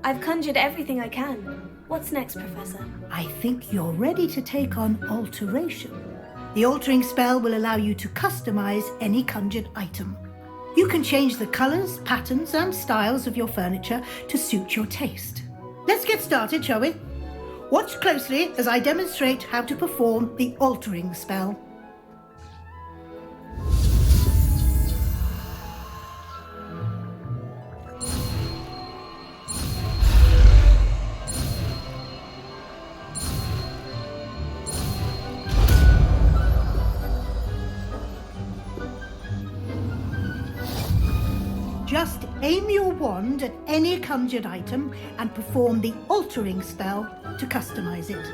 I've conjured everything I can. What's next, Professor? I think you're ready to take on alteration. The altering spell will allow you to customize any conjured item. You can change the colors, patterns, and styles of your furniture to suit your taste. Let's get started, shall we? Watch closely as I demonstrate how to perform the altering spell. Just aim your wand at any conjured item and perform the altering spell to customize it.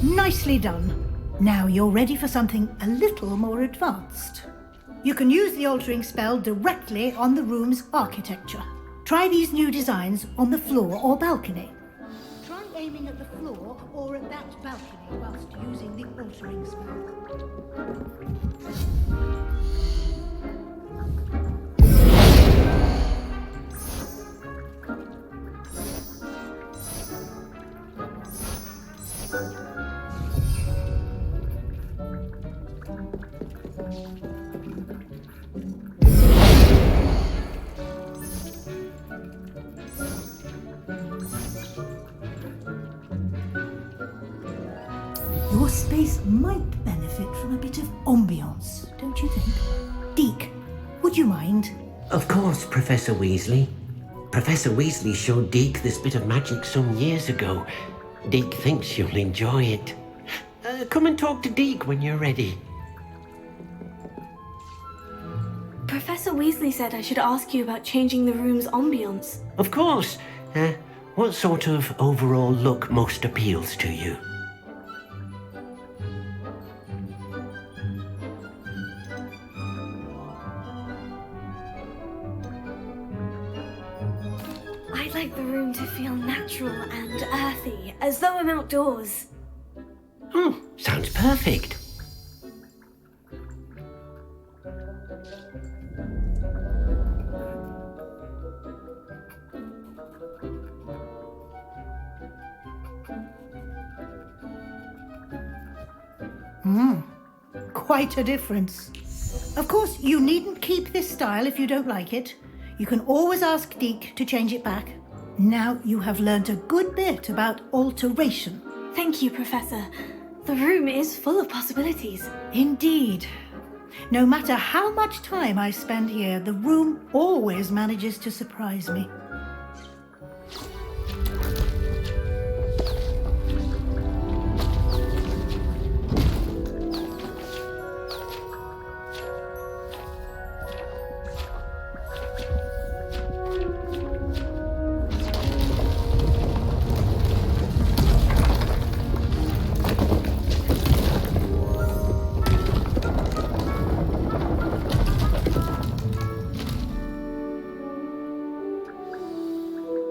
Nicely done. Now you're ready for something a little more advanced. You can use the altering spell directly on the room's architecture. Try these new designs on the floor or balcony. Try aiming at the floor or at that balcony whilst using the altering spell. Your space might benefit from a bit of ambiance, don't you think? Deke, would you mind? Of course, Professor Weasley. Professor Weasley showed Deke this bit of magic some years ago. Deke thinks you'll enjoy it. Come and talk to Deke when you're ready. Professor Weasley said I should ask you about changing the room's ambience. Of course. What sort of overall look most appeals to you? I'd like the room to feel natural and and earthy, as though I'm outdoors. Sounds perfect. Quite a difference. Of course, you needn't keep this style if you don't like it. You can always ask Deke to change it back. Now you have learnt a good bit about alteration. Thank you, Professor. The room is full of possibilities. Indeed. No matter how much time I spend here, the room always manages to surprise me.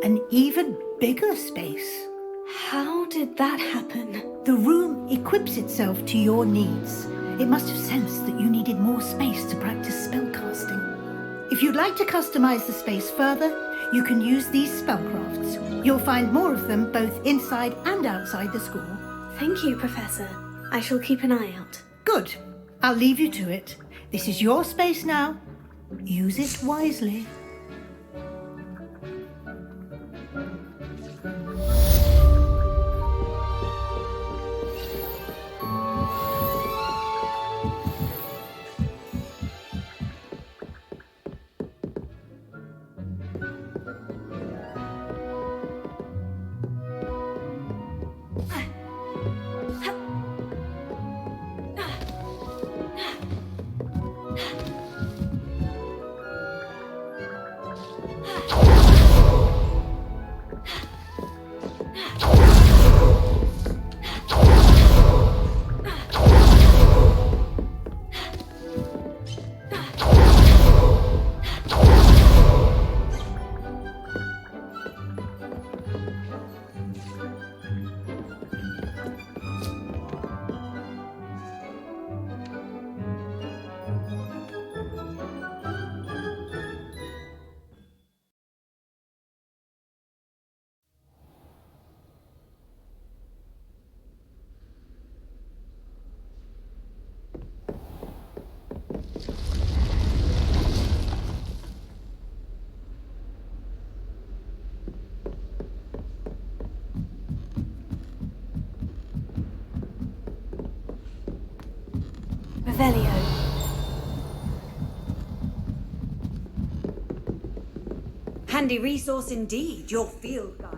An even bigger space. How did that happen? The room equips itself to your needs. It must have sensed that you needed more space to practice spellcasting. If you'd like to customize the space further, you can use these spellcrafts. You'll find more of them both inside and outside the school. Thank you, Professor. I shall keep an eye out. Good. I'll leave you to it. This is your space now. Use it wisely. Revelio. Handy resource indeed, your field guide.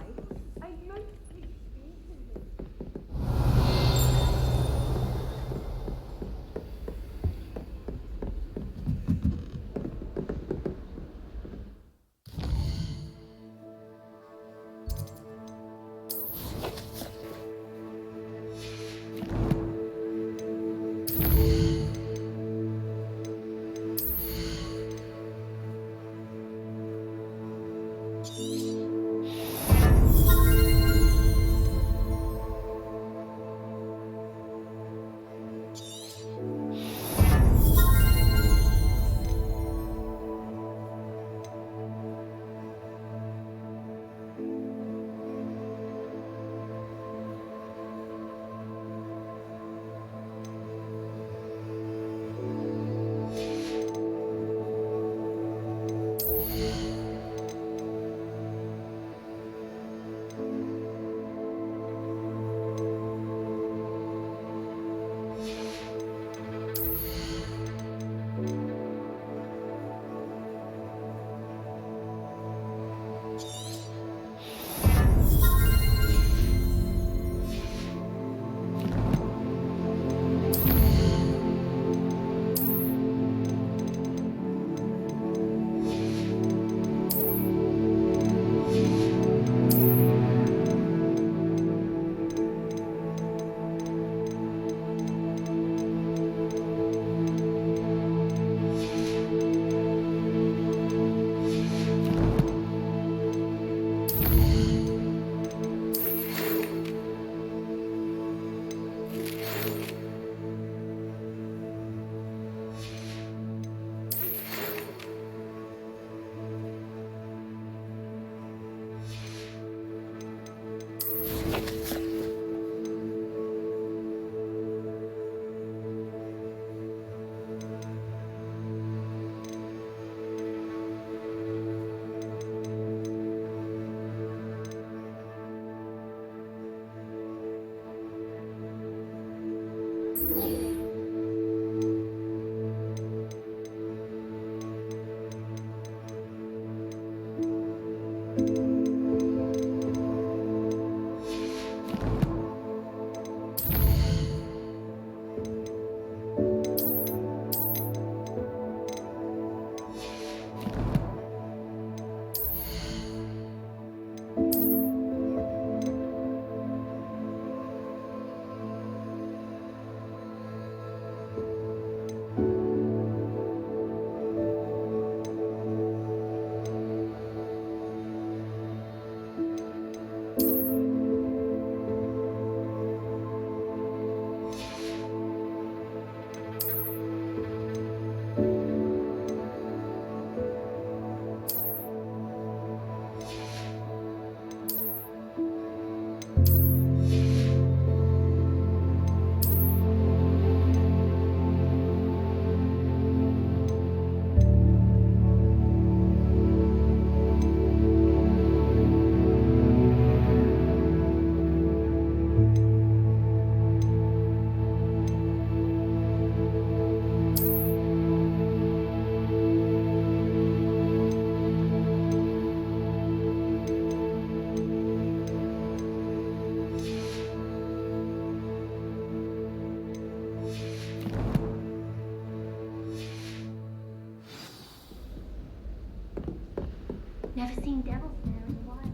Never seen devils there in a while.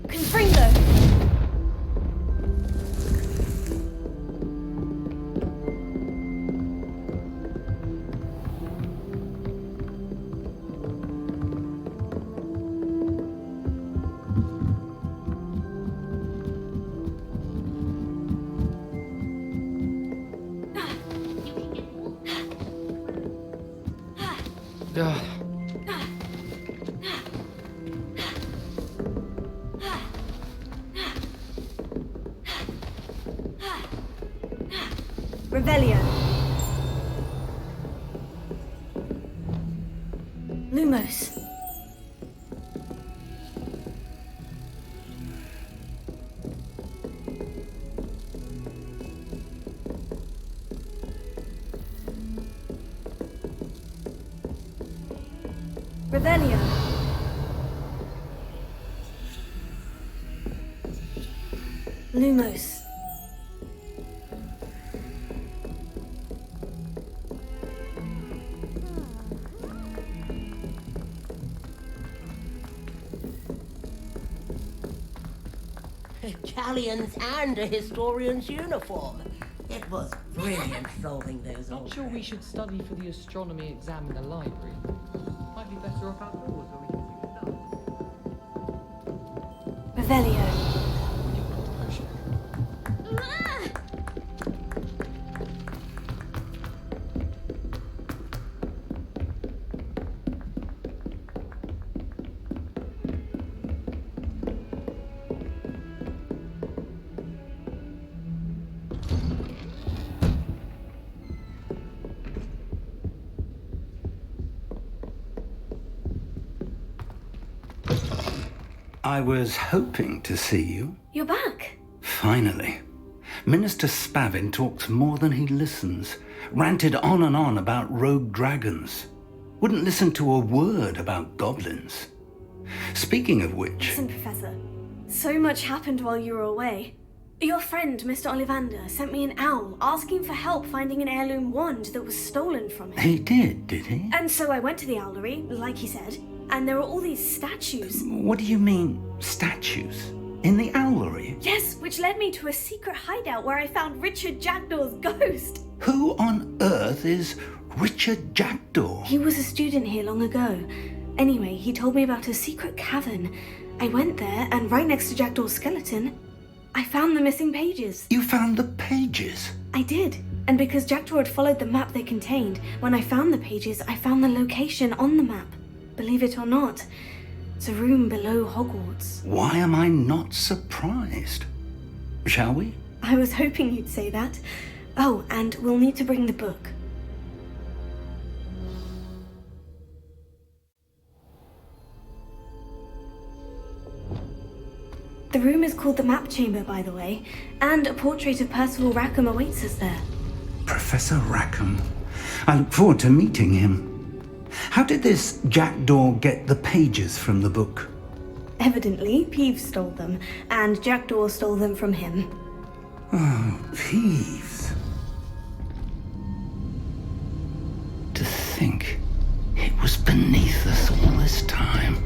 Confringo! Revelio. Lumos. Revelio. Lumos. Galleons and a historian's uniform. It was brilliant solving those. Not sure we should study for the astronomy exam in the library. Might be better off outdoors where we can see the stars. Revelio. I was hoping to see you. You're back. Finally. Minister Spavin talks more than he listens. Ranted on and on about rogue dragons. Wouldn't listen to a word about goblins. Speaking of which... Listen, Professor. So much happened while you were away. Your friend, Mr. Ollivander, sent me an owl asking for help finding an heirloom wand that was stolen from him. He did he? And so I went to the owlery, like he said, and there were all these statues. What do you mean, statues? In the owlery? Yes, which led me to a secret hideout where I found Richard Jackdaw's ghost. Who on earth is Richard Jackdaw? He was a student here long ago. Anyway, he told me about a secret cavern. I went there, and right next to Jackdaw's skeleton, I found the missing pages. You found the pages? I did. And because Jackdaw had followed the map they contained, when I found the pages, I found the location on the map. believe it or not. It's a room below Hogwarts. Why am I not surprised? Shall we? I was hoping you'd say that. Oh, and we'll need to bring the book. The room is called the Map Chamber, by the way, and a portrait of Percival Rackham awaits us there. Professor Rackham. I look forward to meeting him. How did this jackdaw get the pages from the book? Evidently, Peeves stole them, and Jackdaw stole them from him. Oh, Peeves. To think it was beneath us all this time.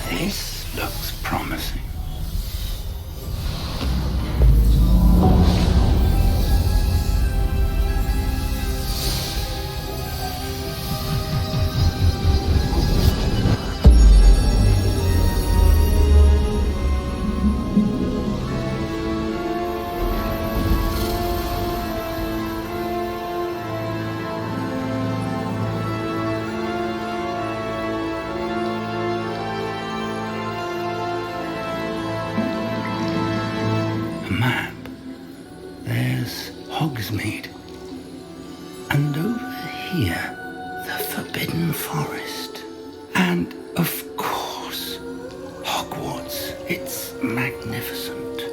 This looks promising. Map. There's Hogsmeade. And over here, the Forbidden Forest. And, of course, Hogwarts. It's magnificent.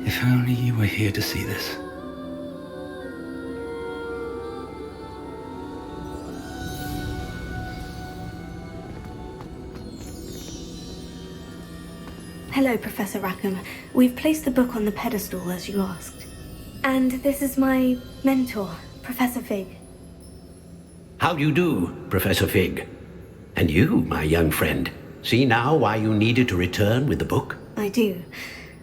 If only you were here to see this. Hello, Professor Rackham. We've placed the book on the pedestal as you asked. And this is my mentor, Professor Fig. How do you do, Professor Fig? And you, my young friend, see now why you needed to return with the book? I do.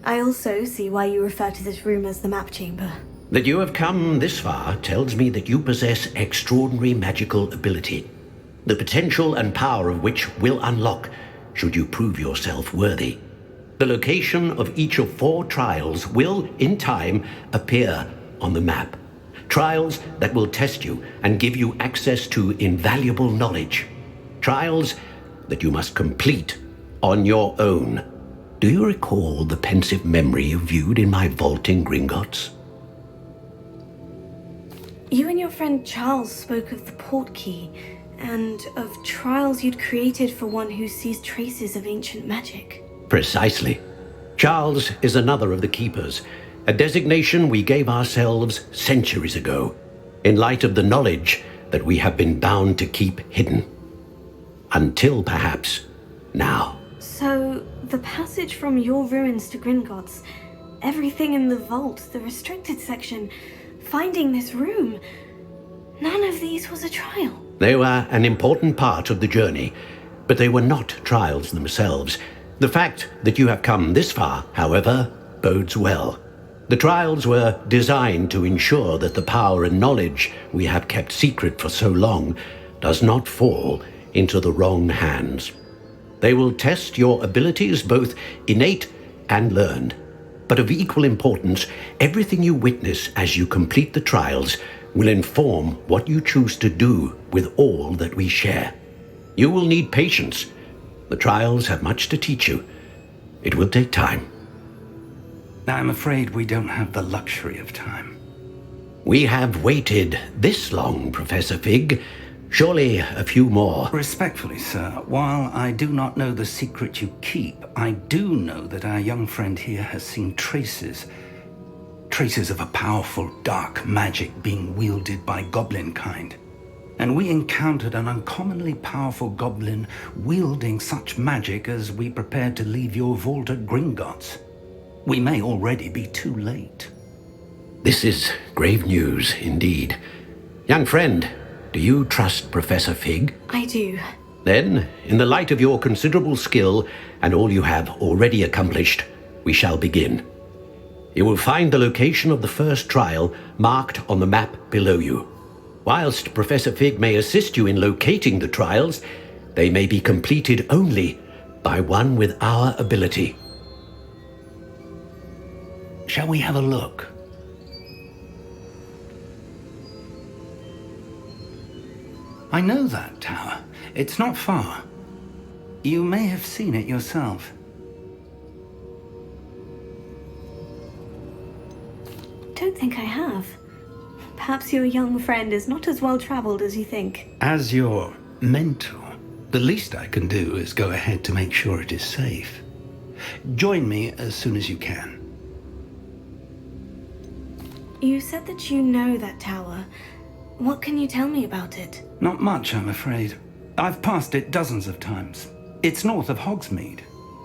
I also see why you refer to this room as the Map Chamber. That you have come this far tells me that you possess extraordinary magical ability, the potential and power of which will unlock should you prove yourself worthy. The location of each of 4 trials will, in time, appear on the map. Trials that will test you and give you access to invaluable knowledge. Trials that you must complete on your own. Do you recall the pensive memory you viewed in my vault in Gringotts? You and your friend Charles spoke of the portkey, and of trials you'd created for one who sees traces of ancient magic. Precisely. Charles is another of the Keepers, a designation we gave ourselves centuries ago, in light of the knowledge that we have been bound to keep hidden. Until perhaps now. So, the passage from your ruins to Gringotts, everything in the vault, the restricted section, finding this room, none of these was a trial. They were an important part of the journey, but they were not trials themselves. The fact that you have come this far, however, bodes well. The trials were designed to ensure that the power and knowledge we have kept secret for so long does not fall into the wrong hands. They will test your abilities, both innate and learned. But of equal importance, everything you witness as you complete the trials will inform what you choose to do with all that we share. You will need patience. The trials have much to teach you. It will take time. I'm afraid we don't have the luxury of time. We have waited this long, Professor Fig. Surely a few more. Respectfully, sir, while I do not know the secret you keep, I do know that our young friend here has seen traces of a powerful dark magic being wielded by goblin kind. and we encountered an uncommonly powerful goblin wielding such magic as we prepared to leave your vault at Gringotts. We may already be too late. This is grave news indeed. Young friend, do you trust Professor Fig? I do. Then, in the light of your considerable skill and all you have already accomplished, we shall begin. You will find the location of the first trial marked on the map below you. Whilst Professor Fig may assist you in locating the trials, they may be completed only by one with our ability. Shall we have a look? I know that tower. It's not far. You may have seen it yourself. Don't think I have. Perhaps your young friend is not as well traveled as you think. As your mentor, the least I can do is go ahead to make sure it is safe. Join me as soon as you can. You said that you know that tower. What can you tell me about it? Not much, I'm afraid. I've passed it dozens of times. It's north of Hogsmeade.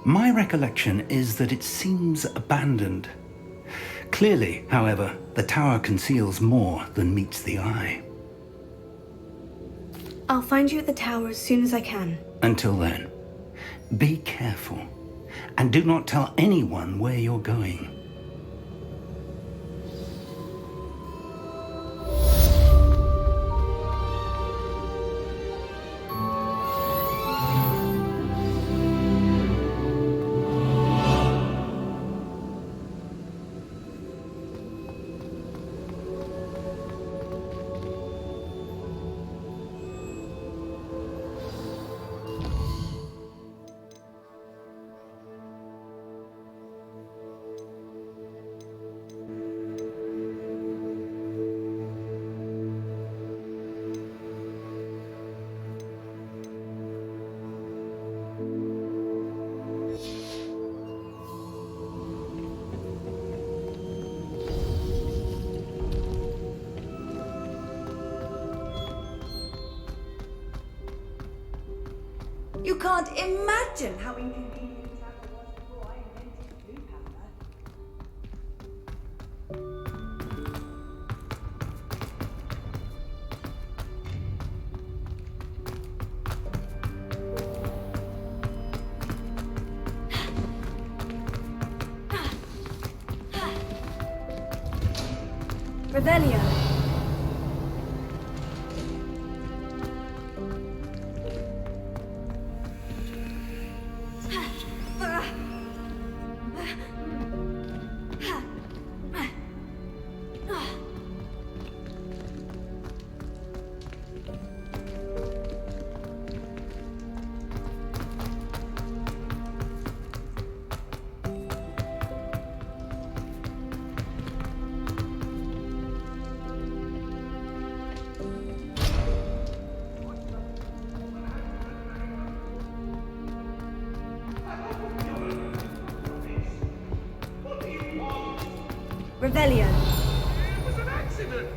My recollection is that it seems abandoned. Clearly, however, the tower conceals more than meets the eye. I'll find you at the tower as soon as I can. Until then, be careful, and do not tell anyone where you're going. You can't imagine how inconvenient that was before I invented blue powder. Revelio. Revelio. It was an accident!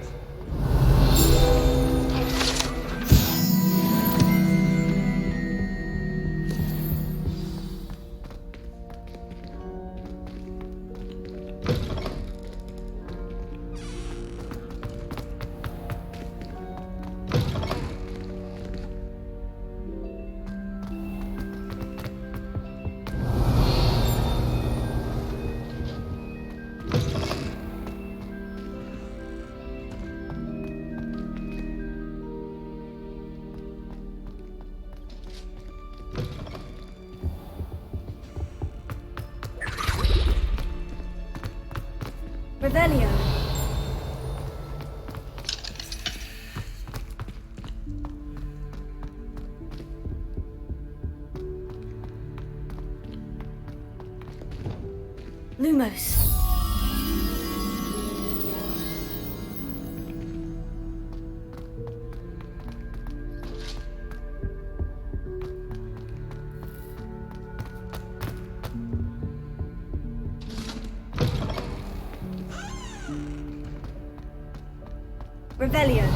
Revelio. Lumos. Revelio.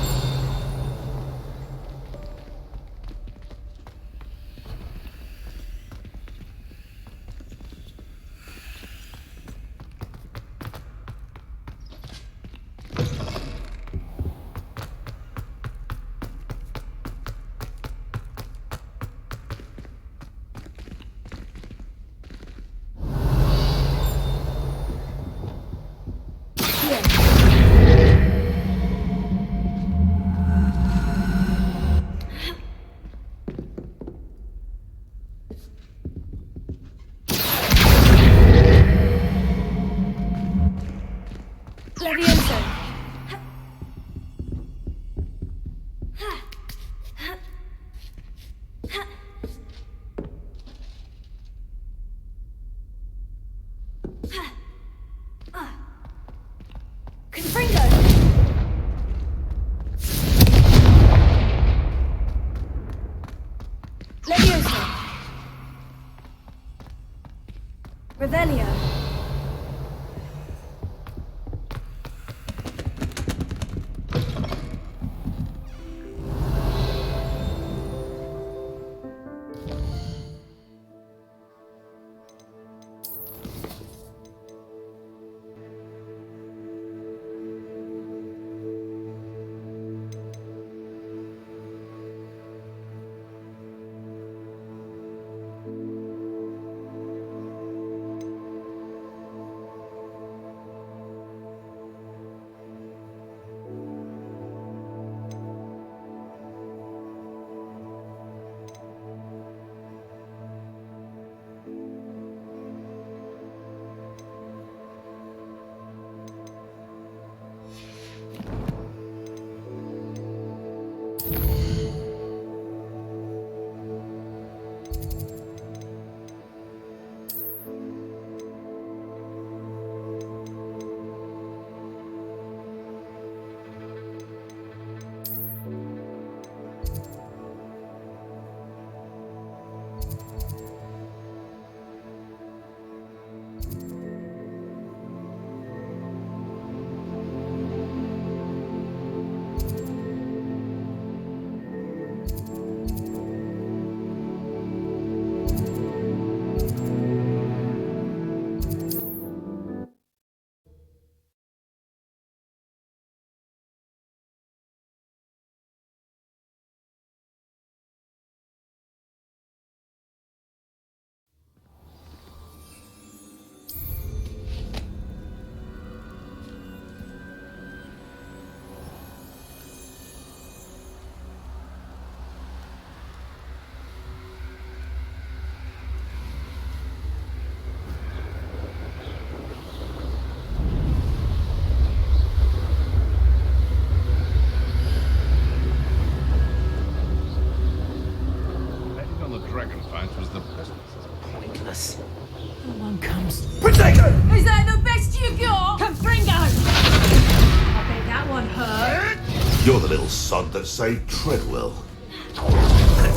You're the little sod that saved Treadwell.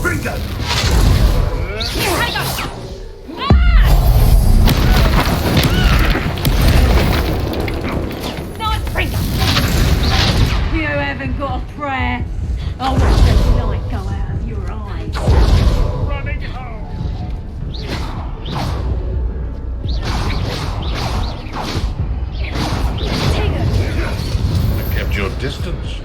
Fringo! You haven't got a prayer. I'll watch the light go out of your eyes. Running home! I kept your distance.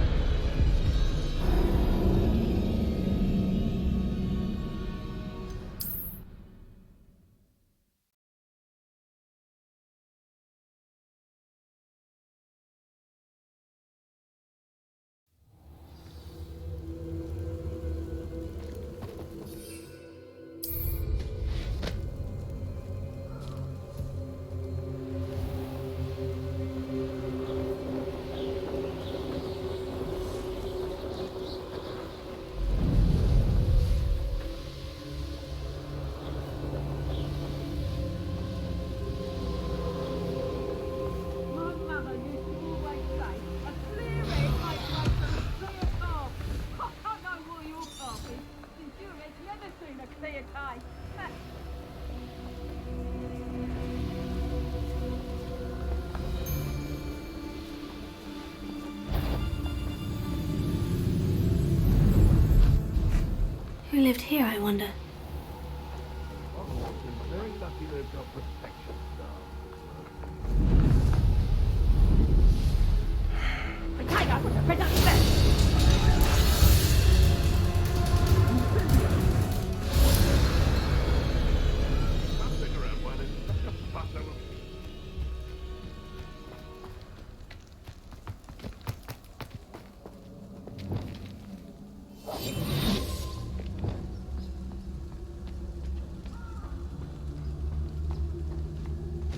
Who lived here, I wonder? Very lucky they've got protection staff.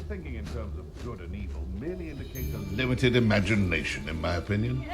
Thinking in terms of good and evil merely indicates a Limited imagination, in my opinion.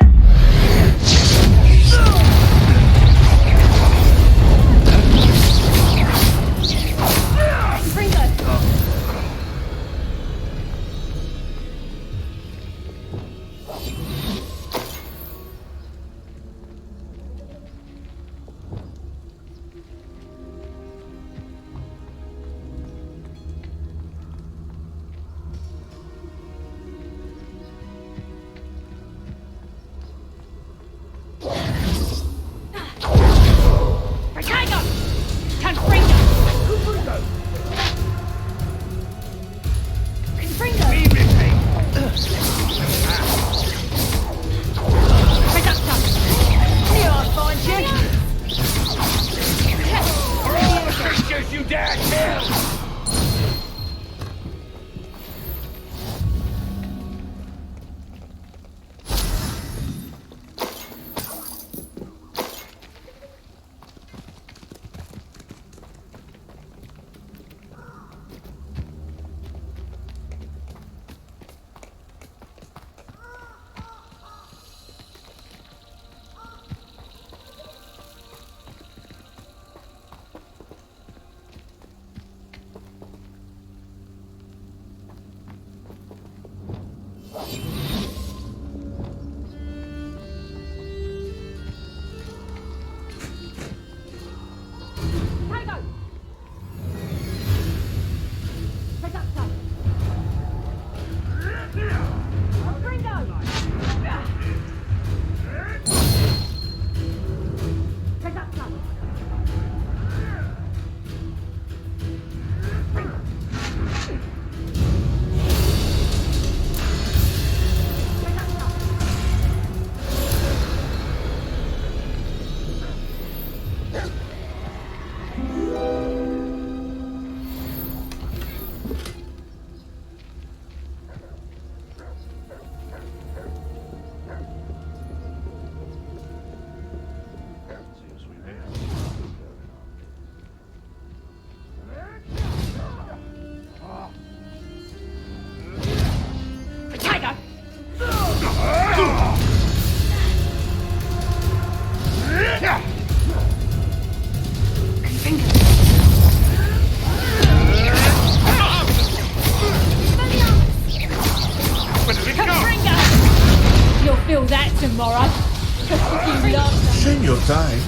Shame your time.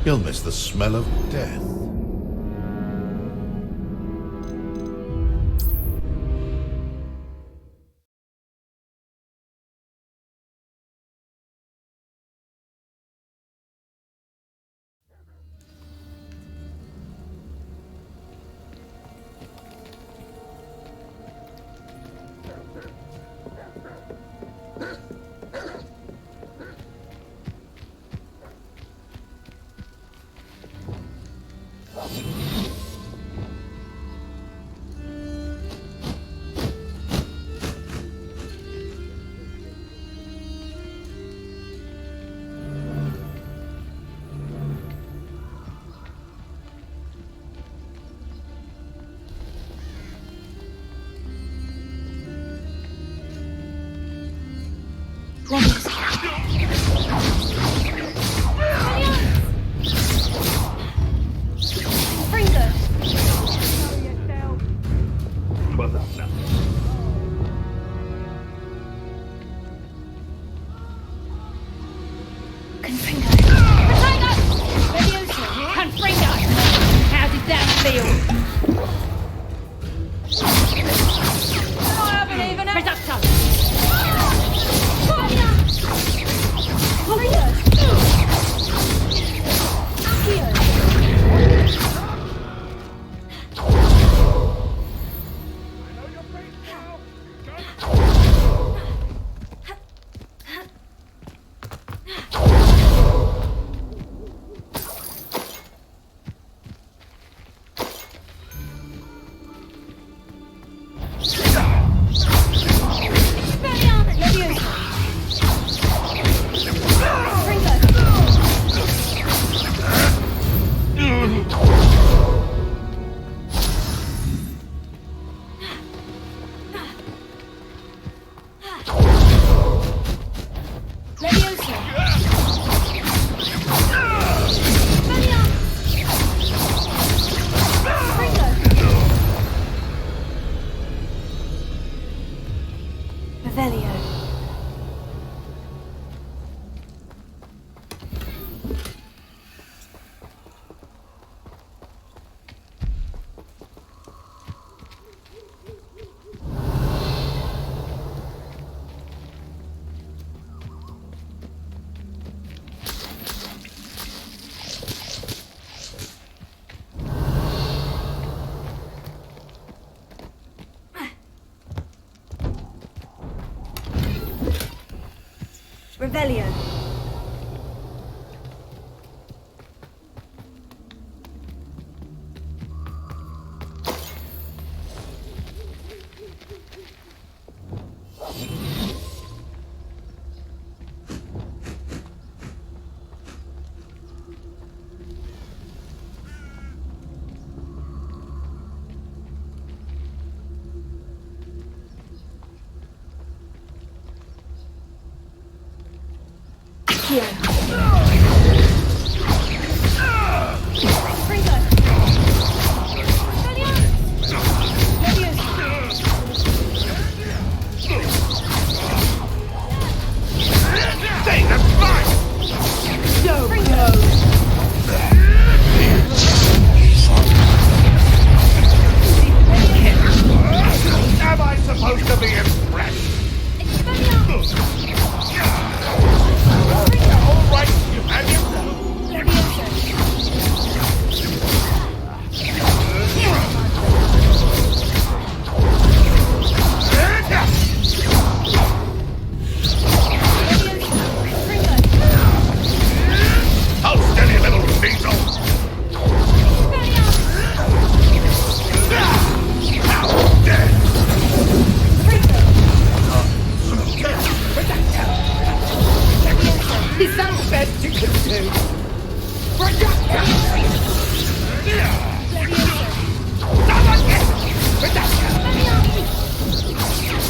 You'll miss the smell of death. Revelio. Am I supposed to be impressed? All right, you have your Hold steady, little weasel. How dead! Is that the best you can do?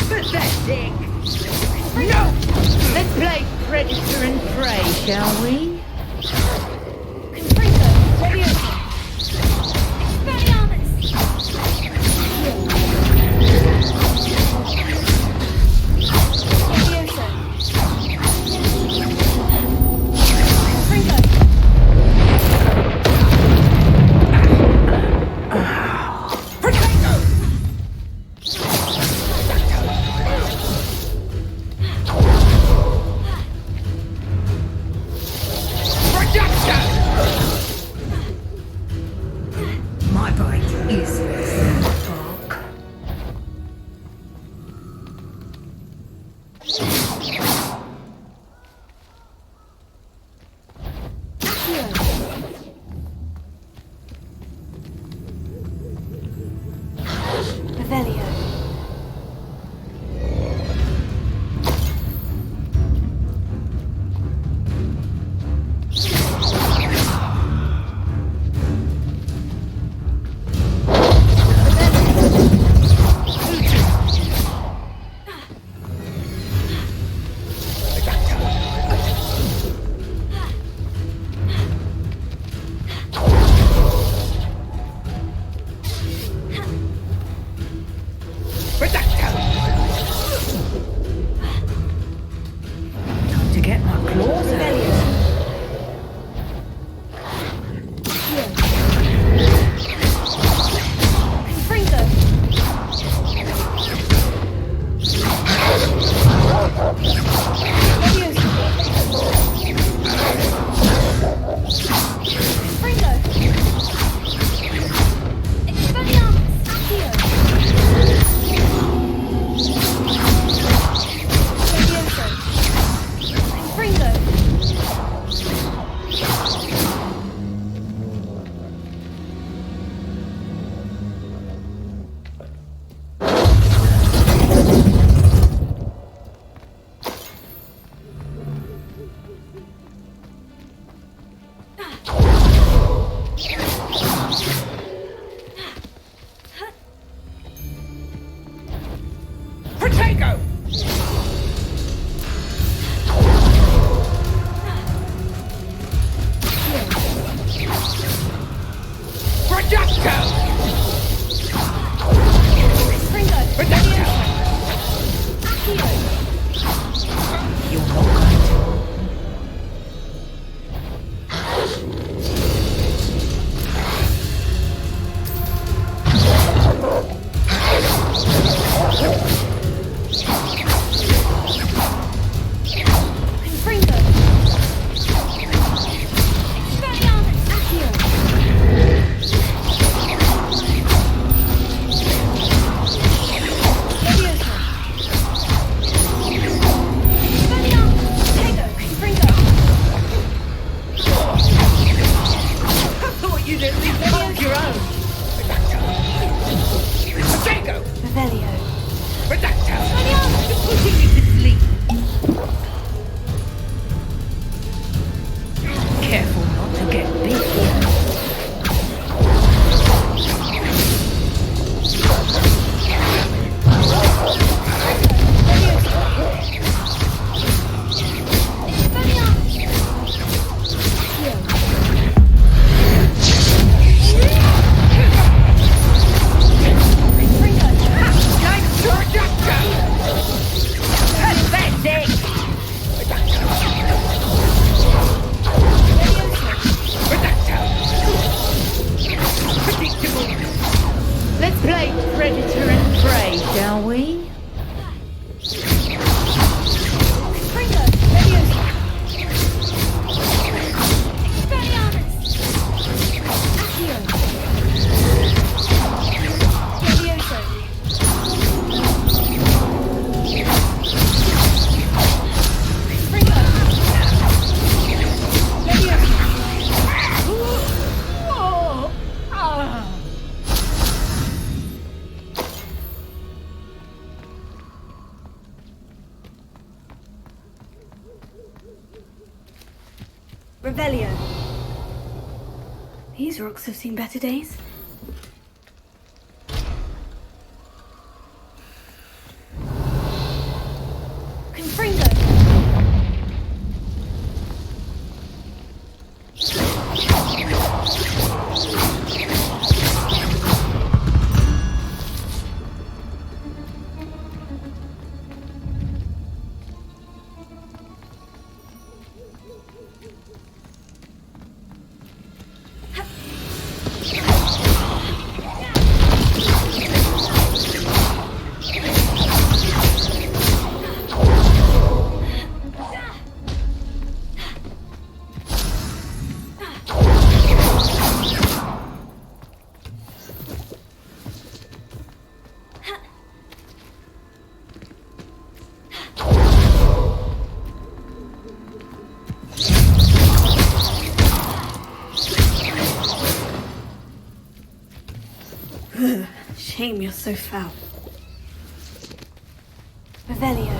Pathetic. No! Let's play predator and prey, shall we? Revelio. These rocks have seen better days. Confringo. Shame you're so foul. Revelio.